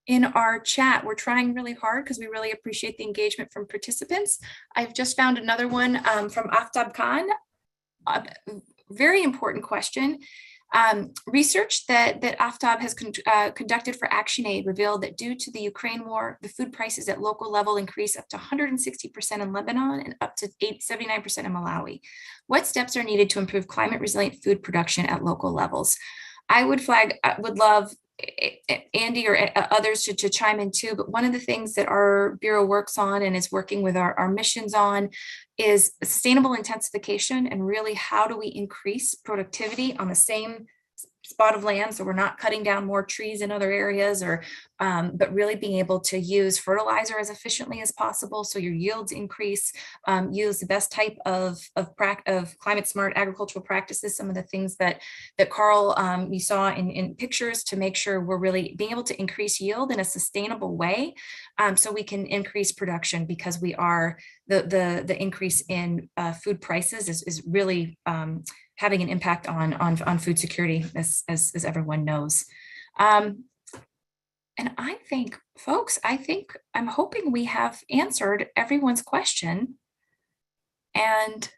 in our chat. We're trying really hard because we really appreciate the engagement from participants. I've just found another one from Aftab Khan. Very important question. Research that Aftab has conducted for ActionAid revealed that due to the Ukraine war, the food prices at local level increased up to 160% in Lebanon and up to 79% in Malawi. What steps are needed to improve climate resilient food production at local levels? I would love Andy or others to chime in too, but one of the things that our Bureau works on and is working with our missions on is sustainable intensification, and really how do we increase productivity on the same spot of land, so we're not cutting down more trees in other areas, or but really being able to use fertilizer as efficiently as possible so your yields increase, use the best type of climate smart agricultural practices, some of the things that Karl you saw in pictures, to make sure we're really being able to increase yield in a sustainable way, so we can increase production, because we are the increase in food prices is really having an impact on food security, as everyone knows. And I think, folks, I'm hoping we have answered everyone's question. And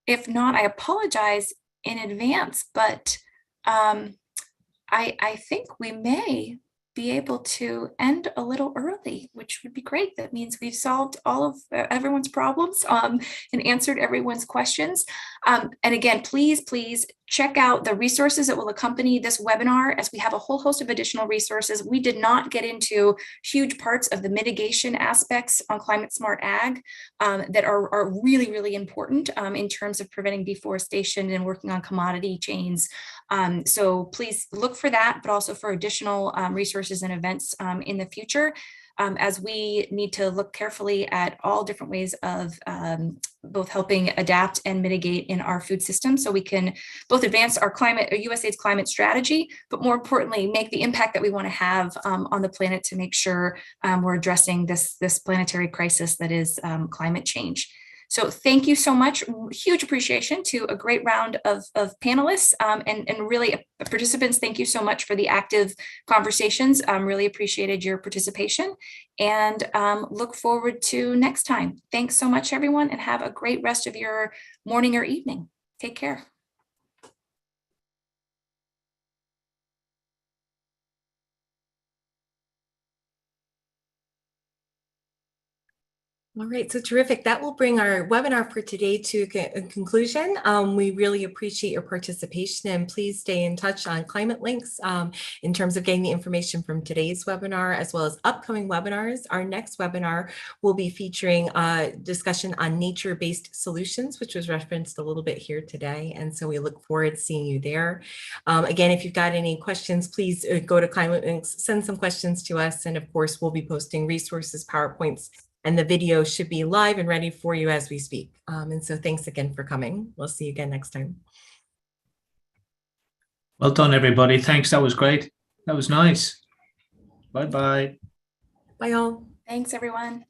if not, I apologize in advance, but I think we may be able to end a little early, which would be great. That means we've solved all of everyone's problems and answered everyone's questions. And again, please check out the resources that will accompany this webinar, as we have a whole host of additional resources. We did not get into huge parts of the mitigation aspects on climate smart ag that are really, really important in terms of preventing deforestation and working on commodity chains. So please look for that, but also for additional resources and events in the future, as we need to look carefully at all different ways of both helping adapt and mitigate in our food system, so we can both advance our USAID's climate strategy, but more importantly, make the impact that we want to have on the planet, to make sure we're addressing this planetary crisis that is climate change. So thank you so much. Huge appreciation to a great round of panelists and really participants. Thank you so much for the active conversations. Really appreciated your participation, and look forward to next time. Thanks so much, everyone, and have a great rest of your morning or evening. Take care. All right, so terrific. That will bring our webinar for today to a conclusion. We really appreciate your participation, and please stay in touch on Climatelinks in terms of getting the information from today's webinar, as well as upcoming webinars. Our next webinar will be featuring a discussion on nature-based solutions, which was referenced a little bit here today. And so we look forward to seeing you there. Again, if you've got any questions, please go to Climatelinks, send some questions to us. And of course, we'll be posting resources, PowerPoints, and the video should be live and ready for you as we speak. And so thanks again for coming. We'll see you again next time. Well done, everybody. Thanks. That was great. That was nice. Bye-bye. Bye all. Thanks, everyone.